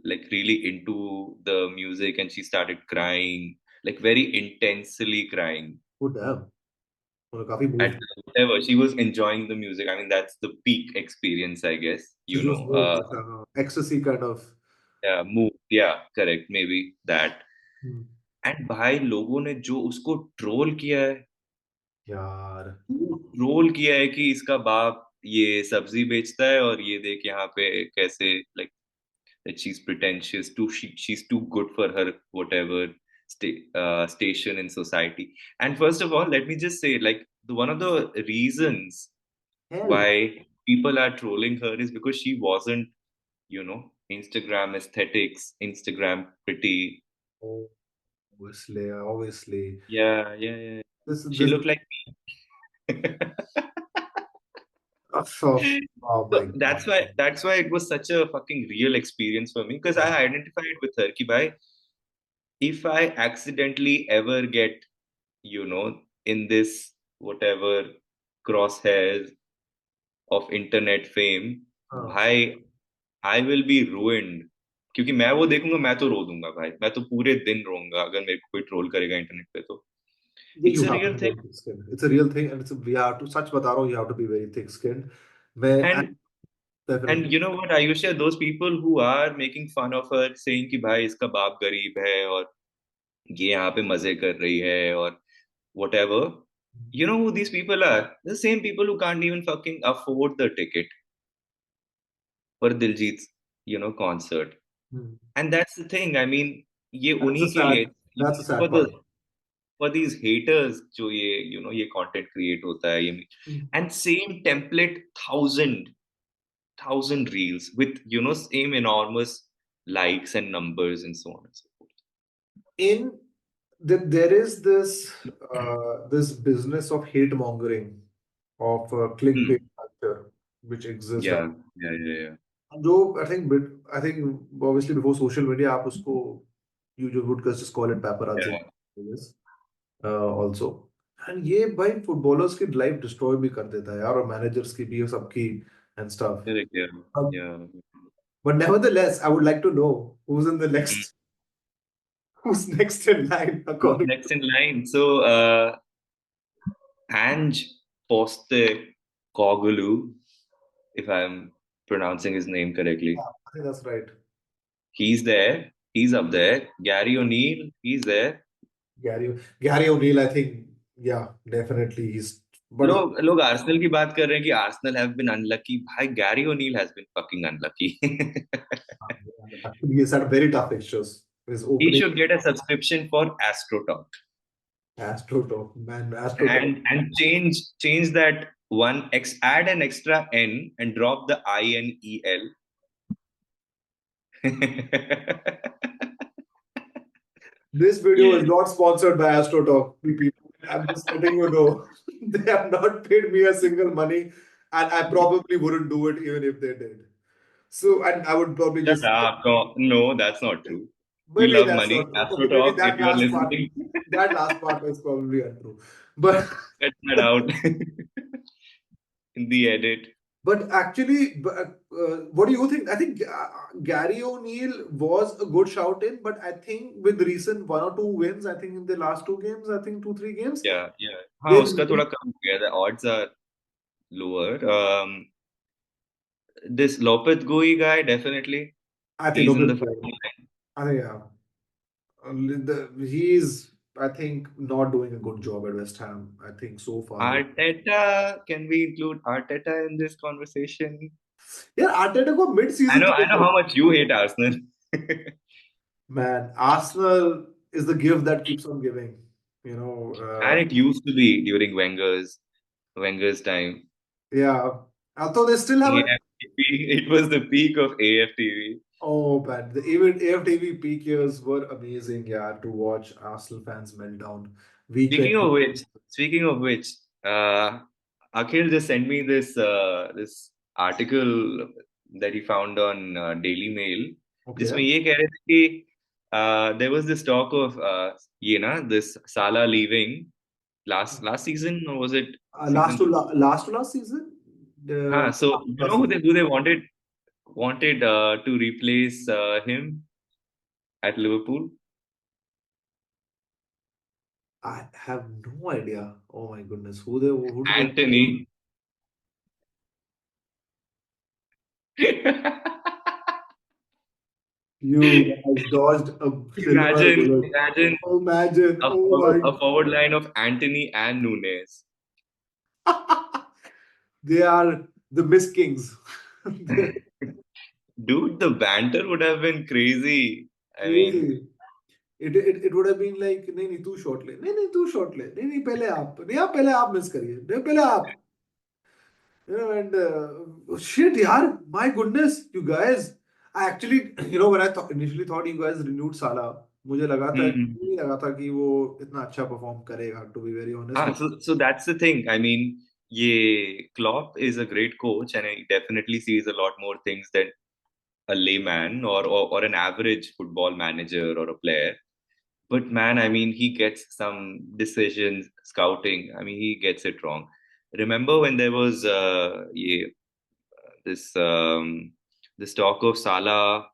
like really into the music and she started crying, like very intensely crying वो डैम, मुझे काफी at move, whatever she was enjoying the music. I mean, that's the peak experience, I guess. she was moved, अच्छा हाँ, ecstasy kind of. Yeah, move, yeah, correct, maybe that. Hmm, and भाई लोगों ने जो उसको troll किया है, यार ट्रोल किया है कि इसका बाप ये सब्जी बेचता है और ये देख यहाँ पे कैसे, like that she's pretentious, she's too good for her whatever station in society. And first of all, let me just say, like, one of the reasons hell, why people are trolling her is because she wasn't, Instagram aesthetics, Instagram pretty. oh, obviously, Yeah, yeah, yeah. She this looked like oh, oh my so god, that's why it was such a fucking real experience for me, because I identified with her ki bhai, if I accidentally ever get, in this whatever crosshairs of internet fame, हाँ, bhai, I will be ruined. क्योंकि मैं वो देखूंगा, मैं तो रो दूंगा भाई, मैं तो पूरे दिन रोऊंगा अगर मेरे को कोई ट्रोल करेगा इंटरनेट पे तो. ये It's you a have to real be thing. very thick skinned, it's a real thing and we have to, सच बता रहा हूँ, you have to be very thick skinned. मैं And definitely, you know what, Ayush, those people who are making fun of her, saying कि भाई इसका बाप गरीब है और ये यहाँ पे मजे कर रही है और whatever, you know who these people are? The same people who can't even fucking afford the ticket for Diljeet's, concert. hmm. And that's the thing. I mean, ये That's a उन्हीं के लिए, sad, that's a for sad the part. for these haters जो ये, ये content create होता है ये, Hmm. and same template, thousand reels with, same enormous likes and numbers and so on and so forth. In there is this business of hate mongering, of clickbait Hmm. culture which exists. Yeah, yeah, yeah, yeah. जो I think obviously before social media आप उसको, you would just call it paparazzi, Yeah, I guess, also. And ये भाई footballers की life destroy भी कर देता है यार, और मैनेजर्स की भी और सबकी and stuff. correct, yeah, Um, yeah. but nevertheless, I would like to know who's in the Hmm. next, who's next in line Who's according. next in line? So, Ange Postecoglou, if I'm pronouncing his name correctly, Yeah, I think that's right. he's there. He's up there. Gary O'Neill, he's there. Gary O'Neill, I think, yeah, definitely he's. But लोग Arsenal की बात कर रहे हैं कि Arsenal have been unlucky. भाई, Gary O'Neil has been fucking unlucky. he's had very tough fixtures. His He opening should get a subscription for Astro Talk Astro Talk, man, Astro Talk. and change that add an extra N and drop the I and EL. This video is not sponsored by AstroTalk, people. I'm just letting you know. They have not paid me a single money, and I probably wouldn't do it even if they did. So, and I would probably Shut just, up. No, that's not true. We maybe love that's money. not true. Astro Okay, maybe Talk, if you're listening, that last part is probably untrue. But cut that out in the edit. But actually, what do you think? I think Gary O'Neill was a good shout in, but I think with recent one or two wins, I think in the last two games, I think 2-3 games, Yeah, yeah. हाँ, they उसका थोड़ा कम हो गया. The odds are lower. This Lopez Gui guy, definitely. I think He's in the Lopez, final line. I think yeah, he's I think not doing a good job at West Ham. I think so far. Arteta, can we include Arteta in this conversation? Yeah, Arteta को mid I season know how much you hate Arsenal. man. Arsenal is the gift that keeps on giving. You know, And it used to be during Wenger's time. yeah. Although they still have a AFTV, it was the peak of AFTV. oh, but even AFTV peak years were amazing, yeah, to watch Arsenal fans melt down. Speaking Weekend. of which, speaking of which, uh, Akhil just sent me this article that he found on Daily Mail. जिसमें Okay. ये कह रहे थे कि there was this talk of ये ना this Salah leaving last season, or was it season 2? Last to last season? हाँ, so you Last know season. who they wanted to replace him at Liverpool? I have no idea. Oh my goodness. Who do they Anthony. You guys dodged a silver bullet. Imagine Imagine. Oh my a forward line of Anthony and Nunes. They are the Miss Kings. Dude, the banter would have been crazy. I mean, Crazy. It would have been like नहीं नहीं तू shot ले नहीं नहीं तू shot ले नहीं नहीं पहले आप मिस करिए नहीं पहले आप you know and shit yaar my goodness you guys I actually when I initially thought you guys renewed Salah मुझे लगा था hmm. नहीं लगा था कि वो इतना अच्छा परफॉर्म करेगा to be very honest So that's the thing. I mean, Klopp is a great coach, and he definitely sees a lot more things than a layman or an average football manager or a player. But man, I mean, he gets some decisions, scouting. I mean, he gets it wrong. Remember when there was this talk of Salah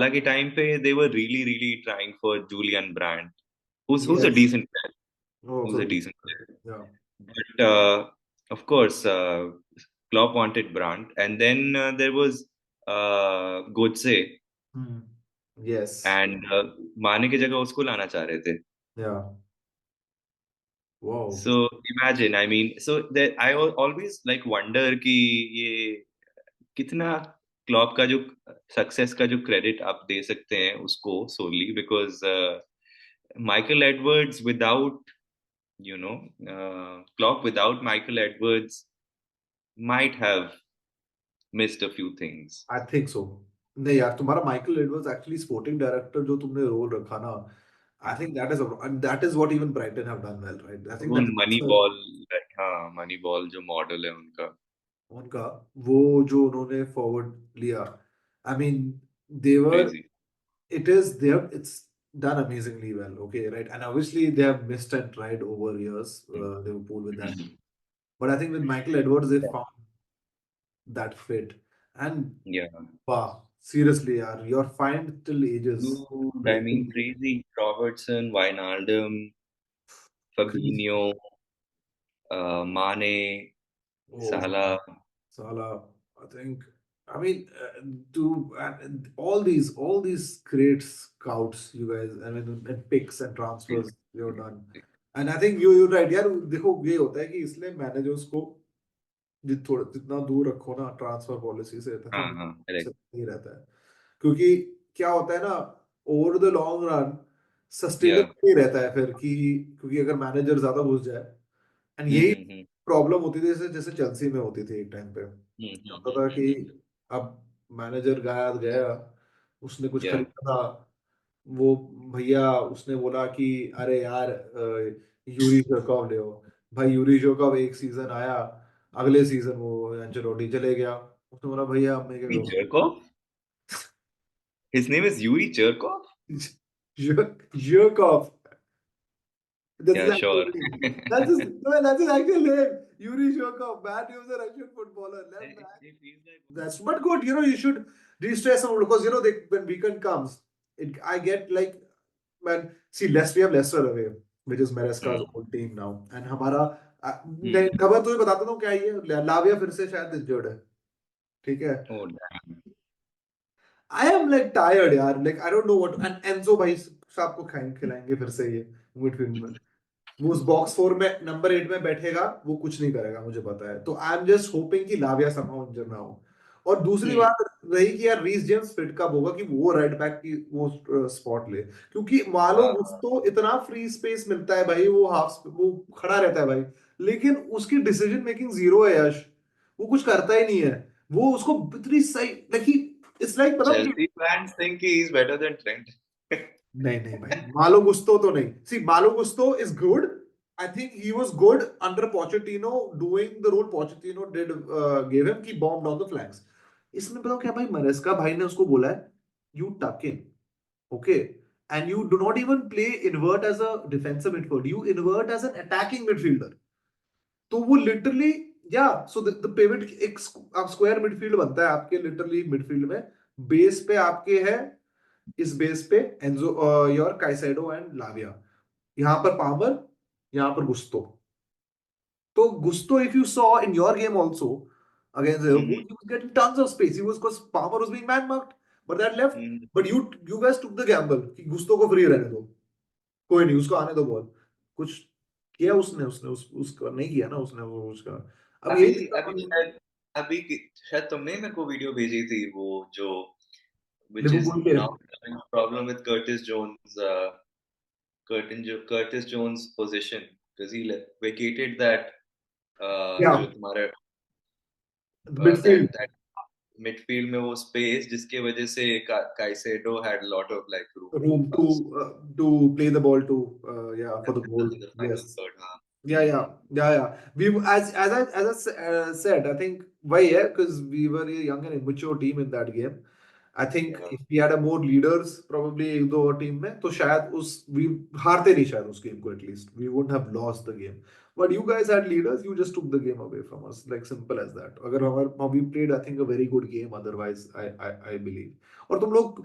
ke time pe, they were really trying for Julian Brandt, who's a yes decent player, who's also a decent player. yeah But of course, Klopp wanted Brandt, and then there was Godse, hmm. yes and Mane की जगह उसको लाना चाह रहे थे. yeah wow So imagine, I mean, so that I always like wonder कि ये कितना क्लॉप का जो सक्सेस का जो क्रेडिट आप दे सकते हैं उसको solely because Michael Edwards without Klopp without Michael Edwards might have missed a few things. I think so नहीं यार तुम्हारा Michael Edwards actually sporting director जो तुमने रोल रखा ना I think that is what even Brighton have done well right I think वो that money ball, हाँ money ball जो मॉडल है उनका वो जो उन्होंने फॉरवर्ड लिया I mean they're crazy. it's done amazingly well okay right and obviously they have missed and tried over years Liverpool with that but I think with Michael Edwards they found that fit and Yeah. wow seriously yaar, you're fine till ages Dude, I mean, crazy. Robertson, Wijnaldum, crazy. Fabinho, Mane, Oh, Salah. Salah, I think. I mean, all these great scouts, you guys. I mean, and picks and transfers you've done, and I think you're right. यार देखो ये होता है कि इसलिए managers को जितना दूर रखो ना ट्रांसफर पॉलिसी से हाँ इतना हाँ correct. नहीं रहता है क्योंकि क्या होता है ना over the long run Yeah. Sustainable नहीं रहता है फिर कि क्योंकि अगर मैनेजर ज्यादा घुस जाए एंड यही हम्म. प्रॉब्लम होती थी जैसे जैसे चेल्सी में होती थी एक टाइम पे, होता था कि अब मैनेजर गया गया, उसने कुछ Yeah. खरीदा था, वो भैया उसने बोला कि अरे यार यूरी जोकॉव ले आओ। भाई यूरी जोकॉव एक सीजन आया, अगले सीजन वो एंचेलोटी चले गया, उसने बोला भैया अब मैं क्या Yuri करूँ। Cherkov? His name is Yuri Cherkov? जोकॉव, that's his Yeah, actual sure. name. That's his actual name. Yuri Shokov, man, he was a Russian footballer, left back. It feels like That's but good. You should de-stress some because when weekend comes, I get like, man. See, we have Leicester away, which is Maresca's old team now, and हमारा नहीं खबर तुम्हें बताता हूँ क्या ही है, लाविया फिर से शायद इंजर्ड है, ठीक है। oh damn. I am like tired यार, like I don't know what, and Enzo भाई साहब को खिलाएंगे फिर से ये मिडफील्ड में, वो उस बॉक्स 4 में नंबर 8 में बैठेगा, वो कुछ नहीं करेगा मुझे पता है, तो आई एम जस्ट होपिंग कि लाविया समहाउ इंजर ना हो। और दूसरी बात रही कि यार रीस जेम्स फिट कब होगा कि वो राइट बैक की वो स्पॉट ले, क्योंकि मालो गुस्तो इतना फ्री स्पेस मिलता है भाई, वो खड़ा रहता है भाई, लेकिन उसकी डिसीजन मेकिंग जीरो है यश, वो कुछ करता ही नहीं है, वो उसको इतनी सही देखी, इट्स लाइक पता है। Chelsea fans think he is better than Trent. नहीं नहीं भाई, मालो गुस्तो तो नहीं, see Malo Gusto is good, I think he was good under Pochettino, doing the role Pochettino did give him, की बॉम्ब डाउन द फ्लैंक्स। इसमें बताओ क्या भाई, मरेस्का भाई ने उसको बोला है you tuck in, okay, and you do not even play invert as a defensive midfielder, you invert as an attacking midfielder, तो वो लिटरली, या सो द पिवट एक स्क्वायर मिडफील्ड बनता है आपके लिटरली मिडफील्ड में, बेस पे आपके है, इस बेस पे एंजो योर काइसेडो एंड लाविया, यहां पर पामर, यहां पर गुस्तो, तो गुस्तो if you saw in your game also against Liverpool, he was getting tons of space, he was because Palmer was being man marked, but that left, but you guys took the gamble कि गुस्तो को free रहने दो, कोई नहीं उसको आने दो ball, कुछ किया उसने उसका नहीं किया ना उसने, वो उसका अब अभी यही अभी शायद अभी शायद तुमने मेरे को वीडियो भेजी थी वो जो which is लिवरपूल के, now having a problem with Curtis Jones position because he vacated that या जो तुम्हारा मिडफील्ड that midfield में वो space जिसके वजह से Caicedo had a lot of like room to room pass to play the ball to yeah for the goal, in the final yes. third. हाँ. Yeah. We as I said, I think why yeah, because we were a young and immature team in that game. I think Yeah. if we had a more leaders, probably एक दो और team में, तो शायद उस we हारते नहीं शायद उस गेम को, at least we wouldn't have lost the game. But you guys had leaders, you just took the game away from us, like simple as that. अगर we played, I think, a very good game. Otherwise, I believe. और तुम लोग,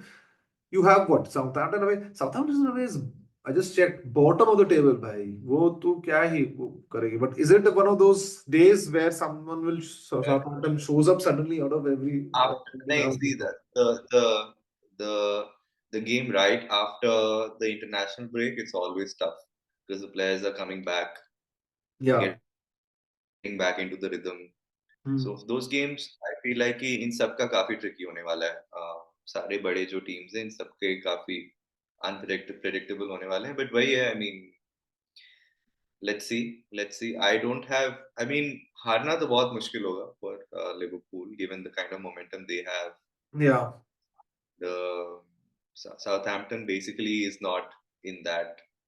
you have what? Southampton away. Southampton away is, I just checked, bottom of the table भाई, वो तो क्या ही वो करेगी, but is it one of those days where someone will Southampton shows up suddenly out of every After नहीं see that the the game right after the international break it's always tough because the players are coming back yeah. getting back into the rhythm. So Hmm. those games I feel like कि इन सब का काफी tricky होने वाला है. सारे बड़े जो teams हैं इन सब के काफी unpredictable होने वाले हैं. But वही है, I mean let's see. I don't have, I mean हारना तो बहुत मुश्किल होगा for Liverpool given the kind of momentum they have. Yeah, The Southampton basically is not in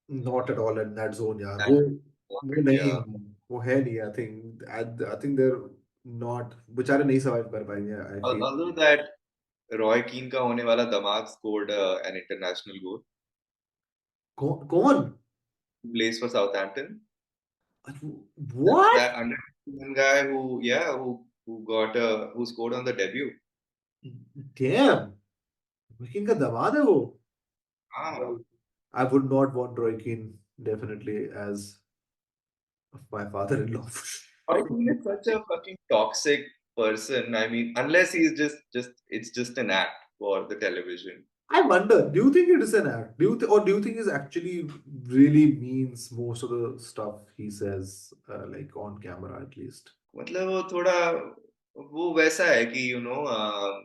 not at all in that zone यार, that वो moment. नहीं, Yeah. वो है नहीं, I think they're not, बेचारे नहीं survive कर पाएंगे, I feel. Although that Roy Keane का होने वाला दामाद scored an international goal. कौन? Who plays for Southampton? What? That under guy who yeah who got who scored on the debut. Damn, Viking का दामाद है वो? Ah. Well, I would not want Roy Keane definitely as my father-in-law. Roy Keane is such a fucking toxic person. I mean, unless he's just it's just an act for the television. I wonder, do you think it is an act? Do you think it actually really means most of the stuff he says, like on camera at least? मतलब वो थोड़ा वो वैसा है कि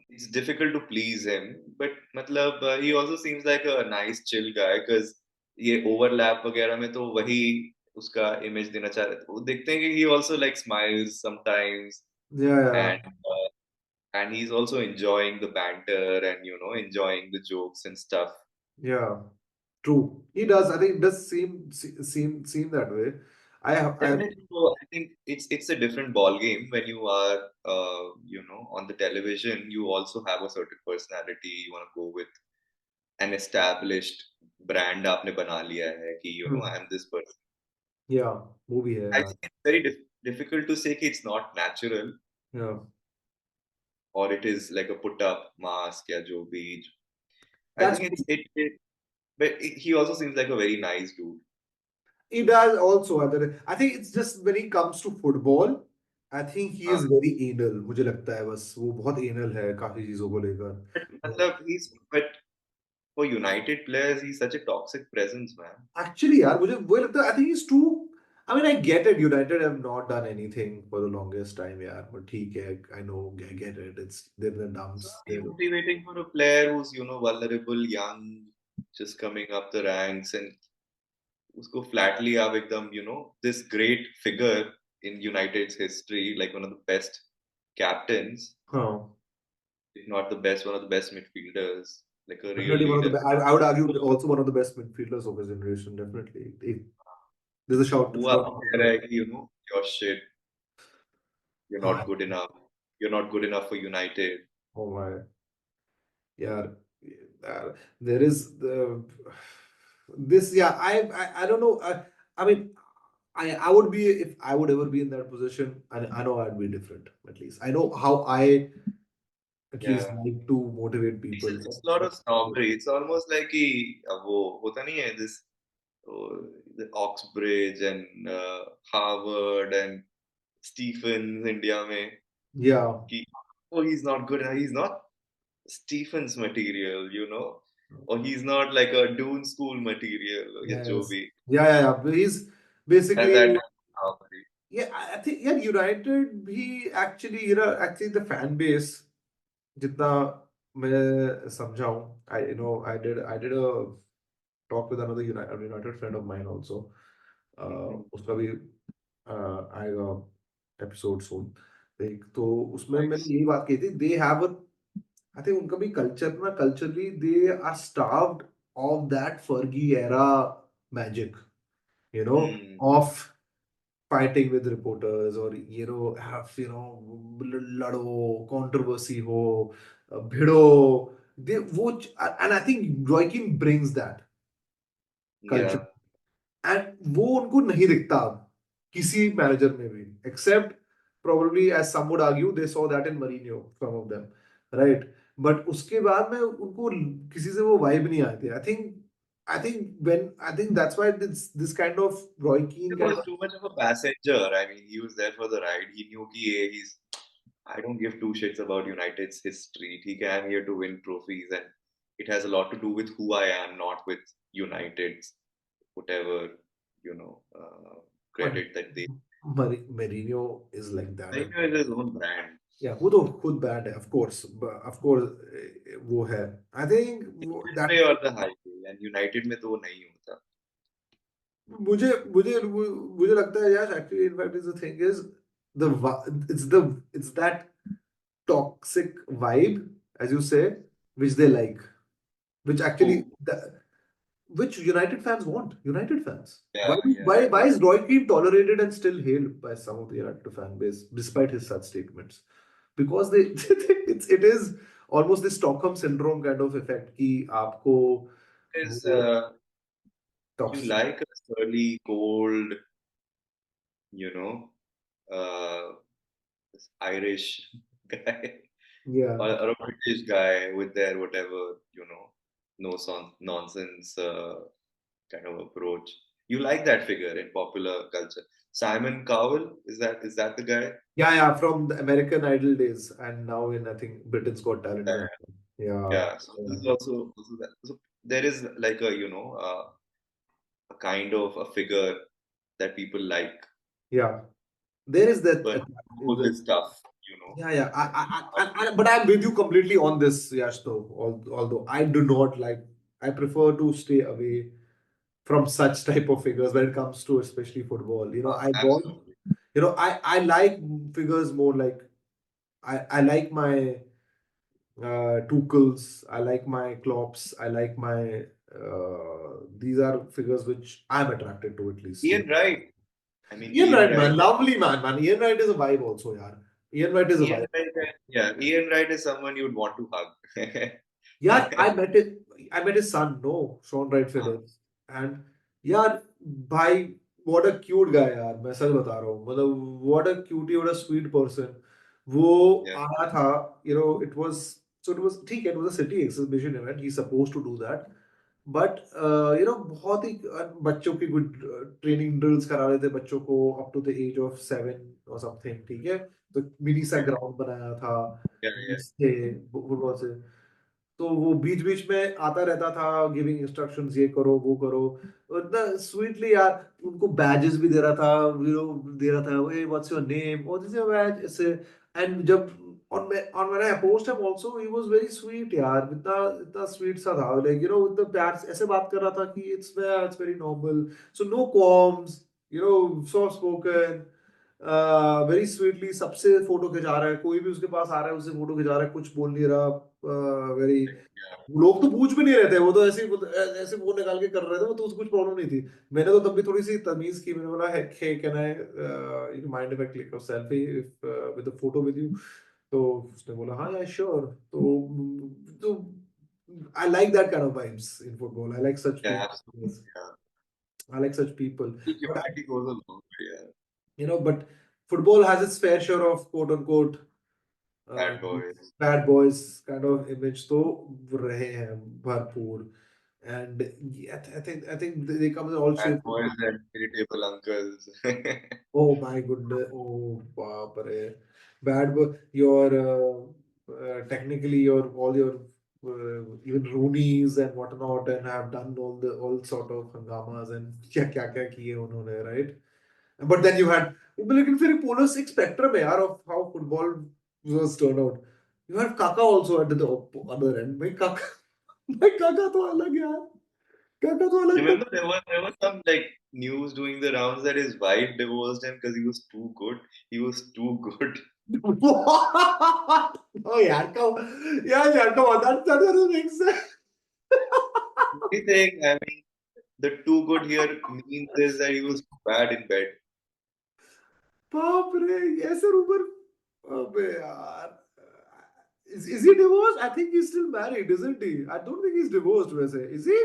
it's difficult to please him but मतलब he also seems like a nice chill guy because ये overlap वगैरह में तो वही उसका इमेज देना चाह रहे थे, वो देखते हैं कि he also like smiles sometimes Yeah, and and he's also enjoying the banter and enjoying the jokes and stuff. yeah. True. He does. I think it does seem that way. I Definitely. So I think it's a different ball game when you are on the television. You also have a certain personality. You want to go with an established brand आपने बना लिया है कि I am this person. yeah, movie है I यार. think it's very difficult to say कि it's not natural Yeah. or it is like a put up mask या जो भी. I That's think but he also seems like a very nice dude. He does also. I think it's just when he comes to football, I think he हाँ. is very anal. मुझे लगता है बस वो बहुत anal है काफी चीजों को लेकर. मतलब but for United players he's such a toxic presence, man. Actually यार मुझे वो लगता है I think he's too. I mean, I get it. United have not done anything for the longest time, यार. But ठीक है, I know, I get it. It's they're the dumps. So demotivating for a player who's vulnerable, young, just coming up the ranks, and उसको flatly आप एकदम this great figure in United's history, like one of the best captains, हाँ. if not the best, one of the best midfielders, like a real Definitely one of the leader. best. I would argue also one of the best midfielders of his generation. Definitely. There's a shout. वो आपको कह रहा है कि your shit, you're not good enough, you're not good enough for United. Oh my. Yeah, there is this. Yeah, I don't know. I mean, I would be if I would ever be in that position. I know I'd be different. At least I know how I at least Yeah. like to motivate people. It's a lot of snobbery. It's almost like कि वो होता नहीं है this the Oxbridge and Harvard and Stephens India में Yeah. कि oh he's not good enough. He's not Stephens material, or he's not like a Dune school material या जो Yes. भी. Yeah. But he's And that basically. snobbery. Yeah, I think yeah, United. He actually, actually the fan base. जितना मैं समझा हूँ, I did a talk with another United friend of mine also. उसका भी आएगा एपिसोड सोन. एक तो उसमें मैंने Nice. यही बात कही थी. They have a, I think उनका भी culturally they are starved of that Fergie era magic, of fighting with reporters or have लड़ो controversy हो भिड़ो. they वो and I think Joaquin brings that culture Yeah. and वो उनको नहीं दिखता अब किसी मैनेजर में भी except probably as some would argue they saw that in Mourinho, some of them, right? but उसके बाद में उनको किसी से वो vibe नहीं आती. I think that's why this kind of Roy He Keane kind was of. too much of a passenger. I mean, he was there for the ride. He knew कि he's. I don't give two shits about United's history. ठीक है, I'm here to win trophies, and it has a lot to do with who I am, not with United's whatever But credit that they. Mourinho is like that. Like he has his own brand. Yeah, वो तो खुद bad है, of course वो है. I think This that way or the highway, and United में तो वो नहीं होता. मुझे मुझे मुझे लगता है यार, actually in fact is the thing is it's that toxic vibe, as you say, which they like, which actually which United fans want. United fans. Yeah, Why is Roy Keane tolerated and still hailed by some of the United fan base despite his such statements? Because it is almost this Stockholm syndrome kind of effect कि आपको Is वो you toxic. like a surly, cold, you know, uh, this Irish guy. Yeah. Or a British guy with their whatever, no nonsense kind of approach. You like that figure in popular culture. Simon Cowell, is that the guy? Yeah, from the American Idol days, and now in I think Britain's Got Talent. Yeah. Yeah. Yeah. So this is also that. So there is like a kind of a figure that people like, Yeah. There is that. but all this stuff, Yeah. But I'm with you completely on this, Yash, though. Although I do not like, I prefer to stay away from such type of figures when it comes to especially football. Absolutely. I like figures more like I like my Tuchels, I like my Klopps, I like my these are figures which I'm attracted to at least. Ian Wright. I mean, Ian Ian Wright, Wright. man, lovely man. Ian Wright is a vibe also, yaar. Ian Wright is a Ian vibe. Wright, yeah, Ian Wright is someone you'd want to hug. Yeah, I met his son, no, Sean Wright Phillips. And यार भाई what a cute guy यार मैं सच बता रहा हूँ मतलब what a cutie what a sweet person वो Yeah, आया था it was so it was ठीक है it was a city exhibition event he's supposed to do that but बहुत ही बच्चों की good training drills करा रहे थे बच्चों को up to the age of 7 or something ठीक है तो मिनी सा ग्राउंड बनाया था yeah, yeah. थे फुटबॉल से तो वो बीच बीच में आता रहता था गिविंग इंस्ट्रक्शंस ये करो वो करो और इतना स्वीटली यार उनको बैजेस भी दे रहा था दे रहा था ए व्हाट्स योर नेम और दिस योर बैज ऐसे एंड जब on when I approached him also he was very sweet यार इतना इतना स्वीट सा था like इतना प्यार ऐसे बात कर रहा था कि it's very normal so no qualms soft spoken very sweetly सबसे फोटो खिंचा रहा है कोई भी उसके पास आ रहा है उससे फोटो खिंचा रहा है कुछ बोल नहीं रहा वेरी लोग तो पूछ भी नहीं रहे थे वो तो ऐसे वो निकाल के कर रहे थे वो तो उसको कुछ प्रॉब्लम नहीं थी मैंने तो तब भी थोड़ी सी तमीज की मैंने बोला hey can I mind if I click a selfie if with a photo with you तो उसने बोला हाँ यार श्योर तो I like that kind of vibes in football I like such Yeah, people absolutely. Yeah. I like such people The but humanity goes a long way. but football has its fair share of quote unquote uh, Bad boys. bad boys kind of image तो रहे हैं भरपूर and yeah, I think they come in all Bad shapes. boys and irritable uncles. Oh my goodness. Oh, बाप रे. Bad boy. Your technically your all your even Roonies and whatnot and have done all sort of hangamas and क्या किए उन्होंने, right? But then you had लेकिन फिर polar six spectrum है यार of how football was turned out. You had Kaka also at the other end. भाई काका तो अलग यार. काका तो अलग था. Remember, there was some like news doing the rounds that his wife divorced him because he was too good. He was too good. What? Oh यार come on, that doesn't make sense. Only thing, I mean, the too good here means is that he was too bad in bed. बाप रे ऐसे rumour अबे यार is he divorced? I think he's still married, isn't he? I don't think he's divorced वैसे. Is he?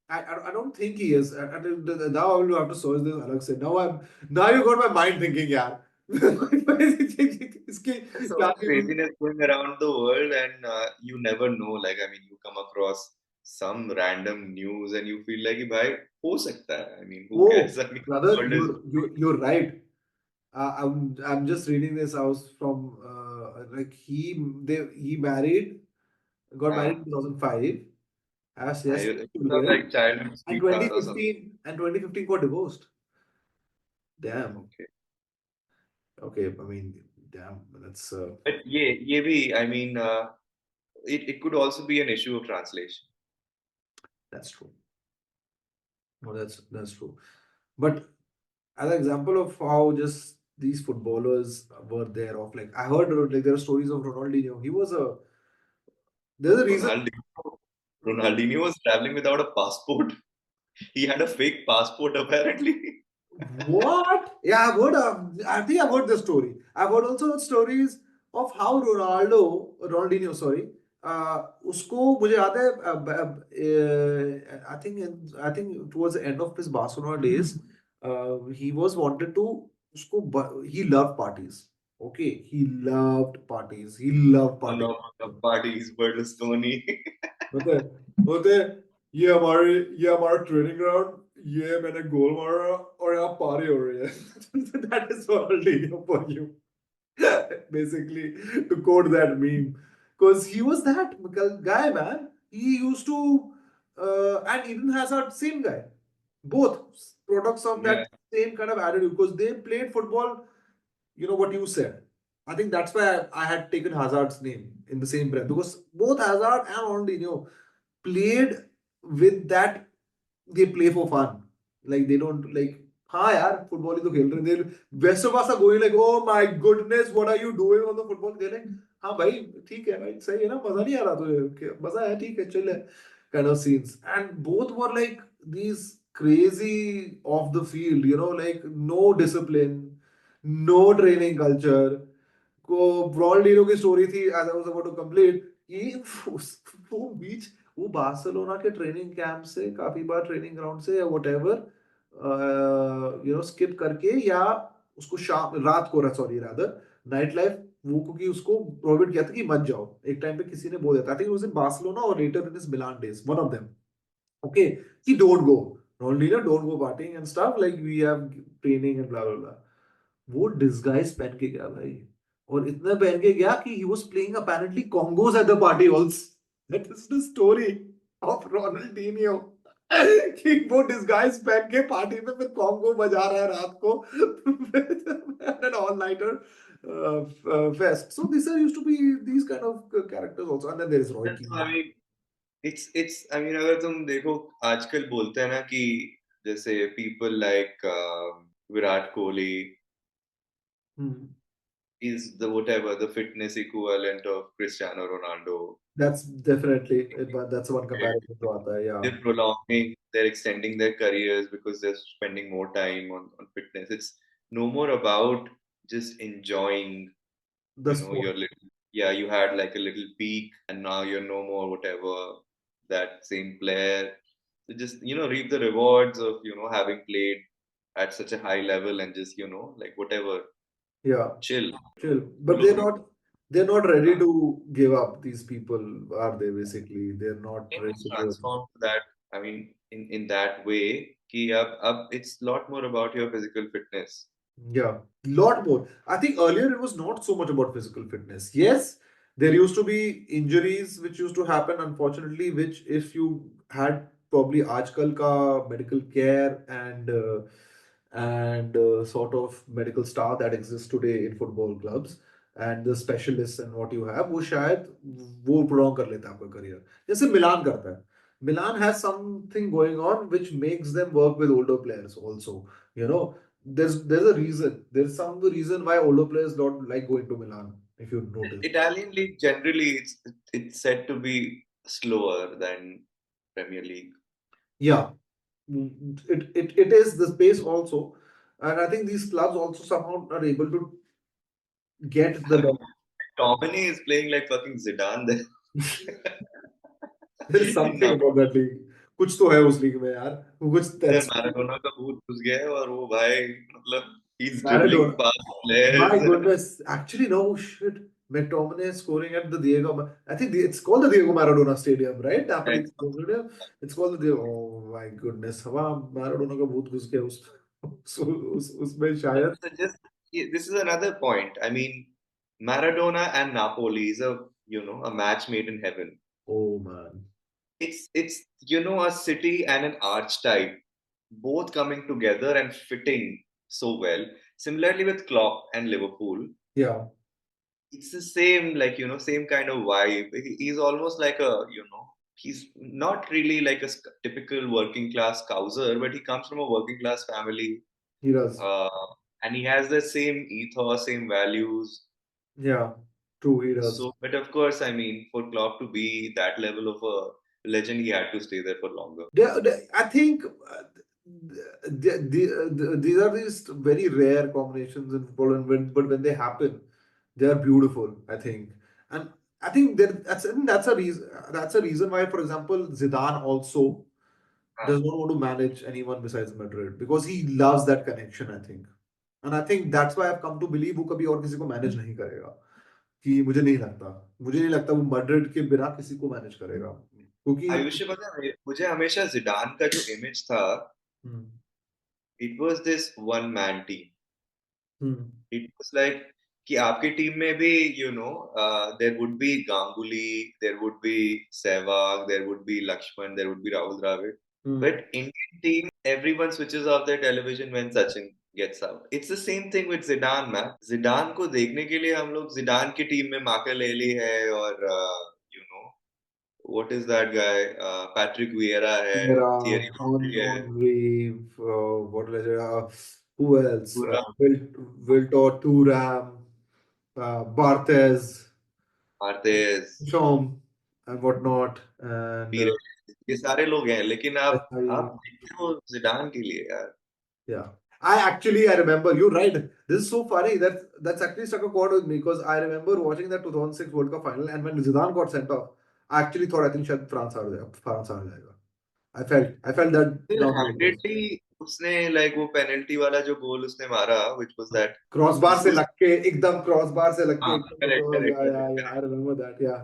I don't think he is. Now I will have to search this अलग से. Now you got my mind thinking यार. इसकी There's so क्या much craziness going around the world, and you never know. Like, I mean, you come across some random news and you feel like, bhai, ho sakta hai. I mean, who cares? I mean, brother, the world is you're right. I'm just reading this out from like he got married in 2005. Yes, it was like childhood and sweetheart or something. 2015 got divorced. Damn. Okay. Okay, I mean, damn, that's But ye bhi, I mean, it could also be an issue of translation. that's true. No, that's true. But as an example of how just these footballers were there of like I heard like there are stories of Ronaldinho. There's a reason. Ronaldinho was traveling without a passport. He had a fake passport apparently. What? Yeah, I think I've heard the story. I've heard also stories of how Ronaldinho, sorry, उसको मुझे याद है, I think towards the end of his Barcelona days, he was wanted to he loved parties. Okay, he loved parties. He loved One parties. of the parties, Berlusconi. होते होते ये हमारा training ground ये मैंने गोल मारा और यहाँ पारी हो रही है that is Ronaldinho for you basically to quote that meme because he was that guy man he used to and Eden Hazard same guy both products of that Yeah. same kind of attitude because they played football what you said. I think that's why I had taken Hazard's name in the same breath because both Hazard and Ronaldinho played with that they play for fun. Like they don't like, हाँ यार football ही तो खेल रहे हैं. West of us are going like, oh my goodness, what are you doing on the football? They're like, हाँ भाई ठीक है भाई सही है ना, मजा नहीं आ रहा तुझे, मजा है ठीक है चिल है, kind of scenes. And both were like these crazy off the field, you know, like no discipline, no training culture. को ब्रॉन्डिनो की स्टोरी थी, as I was about to complete, कि वो बीच वो बार्सिलोना के ट्रेनिंग कैंप से काफी बार ट्रेनिंग ग्राउंड से या व्हाटएवर स्किप करके, या उसको शाम रात को सॉरी रादर नाइट लाइफ वो, क्योंकि उसको प्रोहिबिट किया था कि मत जाओ एक टाइम पे, किसी ने बोल दिया था, I think was in Barcelona और later in his Milan days, one of them, okay, कि don't go, Ronaldinho don't go partying and stuff, like we have training and blah blah blah. वो disguise पहन के गया भाई, और इतना पहन के गया कि he was playing apparently congos at the party also. That is the story of Ronaldinho. कि वो डिसगाइज पहन के पार्टी में फिर कॉन्गो बजा रहा है रात को. An all nighter fest. So these are used to be these kind of characters also, and then there is Roy That's Keane. I mean, it's I mean अगर तुम देखो आजकल बोलते हैं ना कि जैसे people like Virat Kohli is the whatever the fitness equivalent of Cristiano Ronaldo. That's definitely it, but that's one comparison to आता है, yeah. They're prolonging, they're extending their careers because they're spending more time on fitness. It's no more about just enjoying, The you know, sport. your little, yeah, you had like a little peak and now you're no more whatever that same player. So just, you know, reap the rewards of, you know, having played at such a high level and just, you know, like whatever, Yeah, chill. chill. But they're not ready to give up. These people, are they? Basically, they're not It ready has to give up. transformed to that. I mean, in that way, कि अब it's a lot more about your physical fitness. Yeah, lot more. I think earlier it was not so much about physical fitness. Yes, there used to be injuries which used to happen, unfortunately, which if you had probably आजकल का medical care and sort of medical staff that exists today in football clubs and the specialists and what you have, वो शायद वो prolong कर लेता है आपका career. जैसे मिलान करता है. Milan has something going on which makes them work with older players also. You know, there's a reason. There's some reason why older players don't like going to Milan, if you notice. Italian league generally it's said to be slower than Premier League. Yeah, it is the space also, and I think these clubs also somehow are able to get the. Tomini is playing like fucking Zidane there. There is something about that league. कुछ तो है उस league में यार, वो कुछ इधर that's Maradona का भूत घुस गया है और वो भाई मतलब he's dribbling Maradona. past My players. goodness, actually no shit. McTominay scoring at the Diego. I think it's called the Diego Maradona Stadium, right? Napoli Stadium. It's called the Diego. Oh my goodness, हवा Maradona का भूत घुस गया उसमें शायद. So just this is another point. I mean, Maradona and Napoli is a match made in heaven. Oh man. It's a city and an archetype both coming together and fitting so well. Similarly with Klopp and Liverpool, Yeah. it's the same same kind of vibe. He's almost like he's not really like a typical working class Cowser, but he comes from a working class family. He does. And he has the same ethos, same values. Yeah. True, he does. So, but of course, I mean, for Klopp to be that level of a legend, he had to stay there for longer. I think these are these very rare combinations in football, but when they happen, they are beautiful. I think, and I think that's a reason. That's a reason why, for example, Zidane also does not want to manage anyone besides Madrid because he loves that connection. I think, and I think that's why I've come to believe वो कभी और किसी को manage नहीं करेगा. कि मुझे नहीं लगता वो मैड्रिड के बिना किसी को मैनेज करेगा, क्योंकि आयुष्य पता है मुझे हमेशा जिडान का जो इमेज था, it was this one man team. It was like कि आपकी टीम में भी there would be Ganguly, there would be Sehwag, there would be Laxman, there would be Rahul Dravid, but Indian team everyone switches off their television when Sachin gets out. It's the same thing with Zidane, man. Zidane को देखने के लिए हम लोग Zidane की team में माकेलेली है और what is that guy? Patrick Vieira hai, Thierry Henry hai, Henry, who else? Thuram, Wiltor, Thuram, Barthez, Martez, Shom, and whatnot, and Pires, ये सारे लोग हैं, लेकिन आप SI. देखते हो जिडान के लिए यार. Yeah. I remember, you're right. This is so funny. That's actually struck a chord with me because I remember watching that 2006 World Cup final, and when Zidane got sent off, I actually thought, I think शायद France हार जाएगा. I felt that down the years. Handedly उसने like वो penalty वाला जो goal उसने मारा, which was that. Crossbar This से was लग के एकदम क्रॉसबार से लग के हाँ, एकदम correct, across. correct, correct, Yeah, I correct. remember that. Yeah.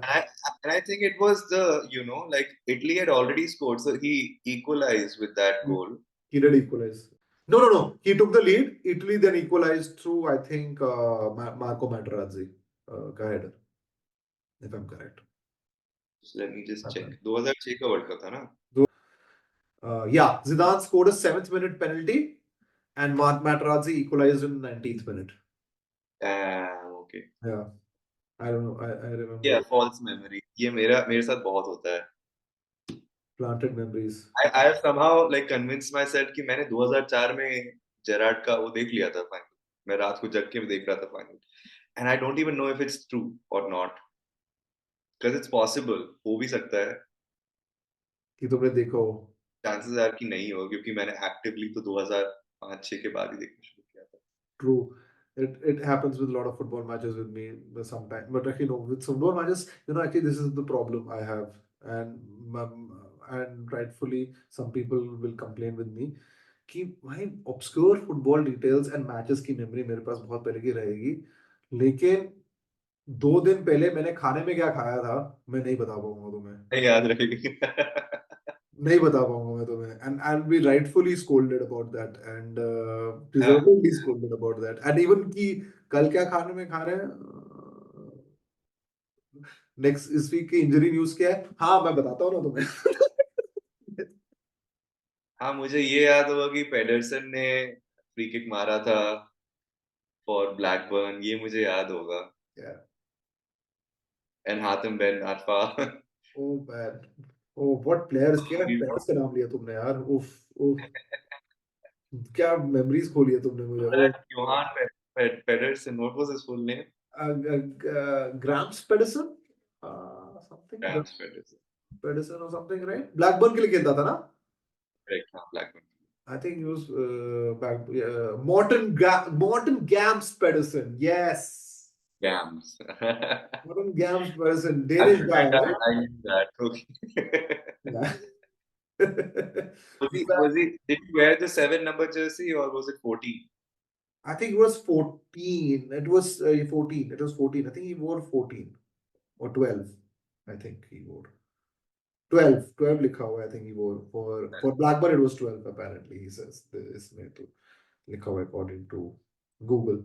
And I think it was like Italy had already scored, so he equalized with that goal. He did equalize. No. He took the lead. Italy then equalized through, I think, Marco Materazzi, header, if I'm correct. So let me just check. 2006 का World Cup था ना? Yeah, Zidane scored a 7th minute penalty, and Materazzi equalized in the 19th minute. Okay. Yeah, I don't know. I remember. Yeah, false memory. ये मेरे साथ बहुत होता है. Planted memories. I have somehow like convinced myself कि मैंने 2004 में Gerrard का वो देख लिया था फाइनल. मैं रात को जग के देख रहा था final. And I don't even know if it's true or not. Because it's possible. हो भी सकता है. कि तुमने देखा हो. Chances are कि नहीं हो, क्योंकि मैंने actively तो 2005-06 के बाद ही देखना शुरू किया था. True. It happens with a lot of football matches with me sometimes. But actually, no, with football matches, actually, this is the problem I have. And rightfully, some people will complain with me कि भाई obscure football details and matches की memory मेरे पास बहुत पहले की रहेगी. लेकिन 2 दिन पहले मैंने खाने में क्या खाया था, मैं नहीं बता पाऊंगा तुम्हें. नहीं याद रहेगी. नहीं बता पाऊंगा मैं तुम्हें. And I'll be rightfully scolded about that, and deservedly scolded about that. And even कि कल क्या खाने में खा रहे हैं, नेक्स्ट इस वीक की इंजरी न्यूज क्या है, हाँ मैं बताता हूँ ना तुम्हें. हाँ, मुझे ये याद होगा कि पेडरसन ने फ्री किक मारा था फॉर ब्लैकबर्न, ये मुझे याद होगा. Yeah. And Hatim Ben Arfa. Oh man. Oh, what players, क्या players का नाम लिया तुमने यार. उफ उफ, क्या मेमोरीज खोली है तुमने मुझे. Oh, Johan Pedersen, what was his full name? Grams Pedersen, something Grams Pedersen. Pedersen or something, right? Blackburn के लिए खेलता था ना? Correct, हाँ, Blackburn. I think he was Morten Gams Pedersen. Yes. Gams. Morten Gams Pedersen, Danish guy, right? I knew that. Okay. Yeah. Did he wear the 7 number jersey or was it 14? I think it was 14. It was 14. It was 14. I think he wore 14 or 12. I think he wore 12 लिखा हुआ है. I think he wore for Blackburn. It was 12 apparently. He says इसमें तो लिखा हुआ है according to Google.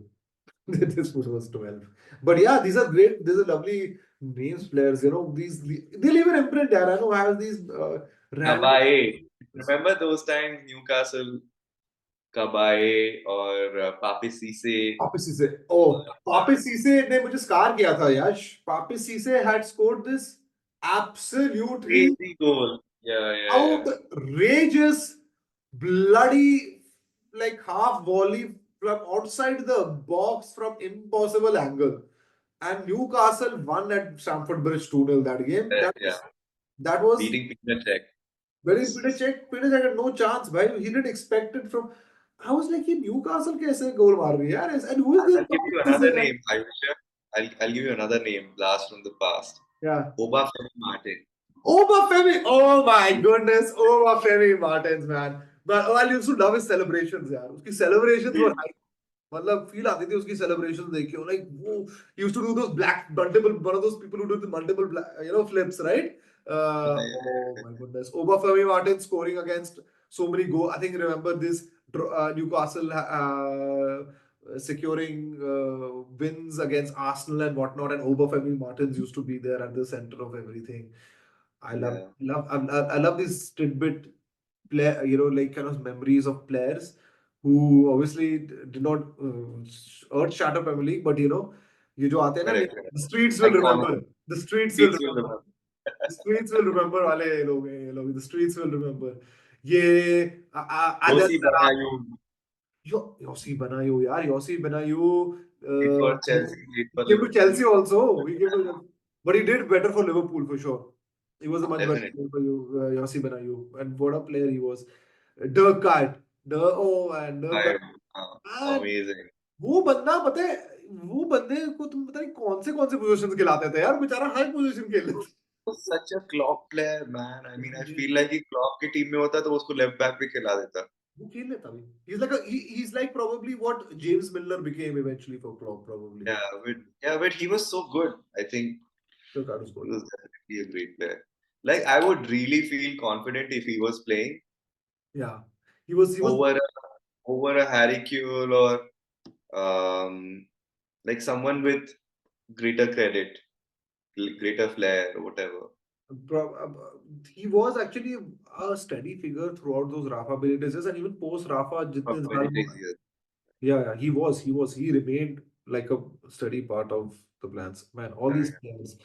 This was 12. But yeah, these are great. These are lovely names, players. They'll even imprint. I know have these random. Kabaye. Remember those times Newcastle, Kabaye or Pape Cisse? Pape Cisse. Oh, Pape Cisse ने मुझे scar किया था यश. Pape Cisse had scored this absolutely Crazy goal. Yeah. outrageous, bloody, like half volley from outside the box from impossible angle. And Newcastle won at Stamford Bridge 2-0 that game. That was beating Peter Cech. Peter Cech had no chance, bhai. He didn't expect it from. I was like, Newcastle कैसे goal मार रही है यार? And who is this? I'll give you another name. I'll give you another name. Blast from the past. Yeah. Obafemi Martin. Obafemi. Oh my goodness. Obafemi Martins, man. But I used to love his celebrations, यार. उसकी celebrations were high. मतलब feel आती थी उसकी celebration देख के. Like वो used to do those multiple, one of those people who do the multiple flips, right? Oh my goodness. Obafemi Martin scoring against so many goals. I think remember this Newcastle securing wins against Arsenal and whatnot, and Obafemi Martins used to be there at the center of everything. I love this tidbit play, like kind of memories of players who obviously did not earth shatter Premier League, but ये जो आते हैं ना, Correct. the streets will remember. The streets will remember. The streets will remember वाले लोग हैं ये लोग. The streets will remember. ये Adel Josie Sarab. Banayu, Yossi Benayoun, yaar. Yossi Benayoun. played for Chelsea, played He for came to Liverpool. Chelsea also. He came to, but he did better for Liverpool for sure. He was a much better Definitely. player for you, Yossi Benayoun. And what a player he was. Dirk Kuyt. Oh man, Dirk Kuyt. Man, Amazing. वो बंदा पता है वो बंदे को तुम पता नहीं कौन से पोजीशंस खिलाते थे यार बेचारा हर पोजीशन खेल लेता Was such a Klopp player, man. I mean, I था. feel like कि Klopp की टीम में होता तो उसको लेफ्ट बैक भी खिला देता. वो खेल लेता भी. He's like probably what James Milner became eventually for Klopp probably. But he was so good. I think Dirk Kuyt was he good. was definitely a great player. Like I would really feel confident if he was playing Yeah, he was over a Harry Kewell or like someone with greater credit, greater flair, or whatever. he was actually a steady figure throughout those Rafa Benitez and even post Rafa जितने साल वो Years. Yeah, he was. He remained like a steady part of the plans. Man, all these players.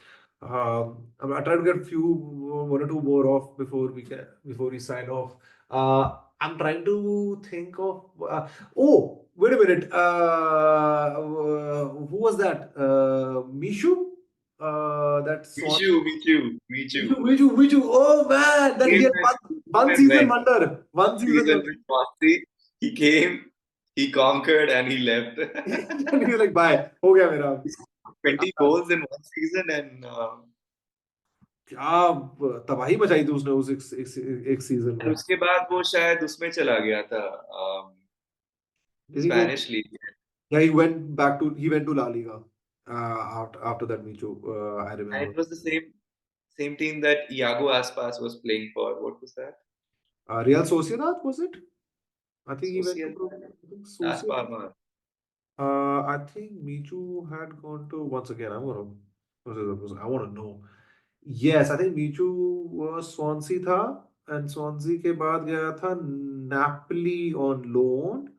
I try to get one or two more off before we sign off. I'm trying to think of. Oh, wait a minute. Who was that? Mishu. That Swan. Me too. Oh man, that he had one season wonder. One season Season wonder. with Chelsea, he came, he conquered, and he left. And he was like, bye. हो गया मेरा. 20 goals in one season, and क्या तबाही मचाई थी उसने उस एक सीजन में. उसके बाद वो शायद उसमें चला गया था Did he go? Spanish league. Yeah, he went to La Liga after that Michu. I And remember. it was the same team that Iago Aspas was playing for. What was that? Real Sociedad was it? I think he went to Sociedad. Sociedad. Aspas. I think Michu had gone to once again. I want to know. Yes, I think Michu was Swansea था and Swansea के बाद गया था Napoli on loan,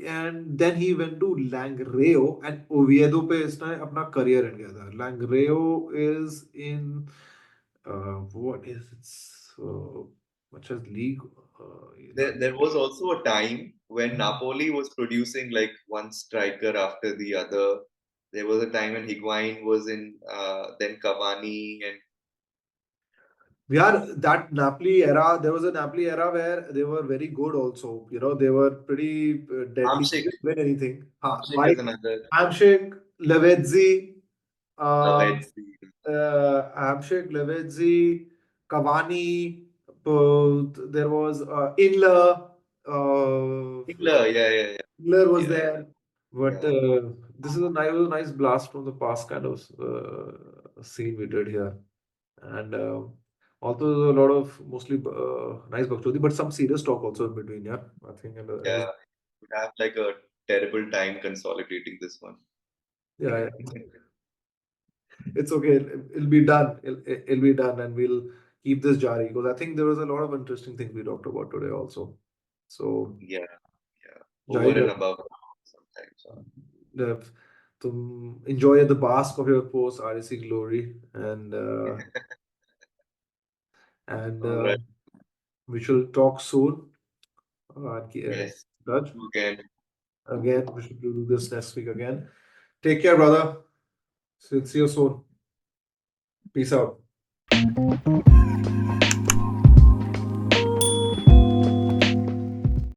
and then he went to Langreo and Oviedo पे इसने अपना career end किया था. Langreo is in what is it? Much as league. There was also a time when Napoli was producing like one striker after the other. There was a time when Higuain was in, then Cavani, and Yeah, that Napoli era, there was a Napoli era where they were very good also. They were pretty deadly. They Hamsik. didn't win anything. Hamsik is another. Hamsik, Lavezzi, Lavezzi. Hamsik, Lavezzi, Cavani, there was Inler. Yeah. Inler was Yeah. there. But this is a nice blast from the past kind of scene we did here. And although there's a lot of mostly nice bakchodi, but some serious talk also in between, yeah. I think. Yeah, we have like a terrible time consolidating this one. Yeah. It's okay. It'll be done. It'll be done, and we'll keep this jari because I think there was a lot of interesting things we talked about today also. So Yeah. Jari Over and rah- above sometimes. enjoy at the bask of your post RSC glory, and Alright. we shall talk soon. Yes. Raj, Again. we should do this next week again. Take care, brother. See you soon. Peace out.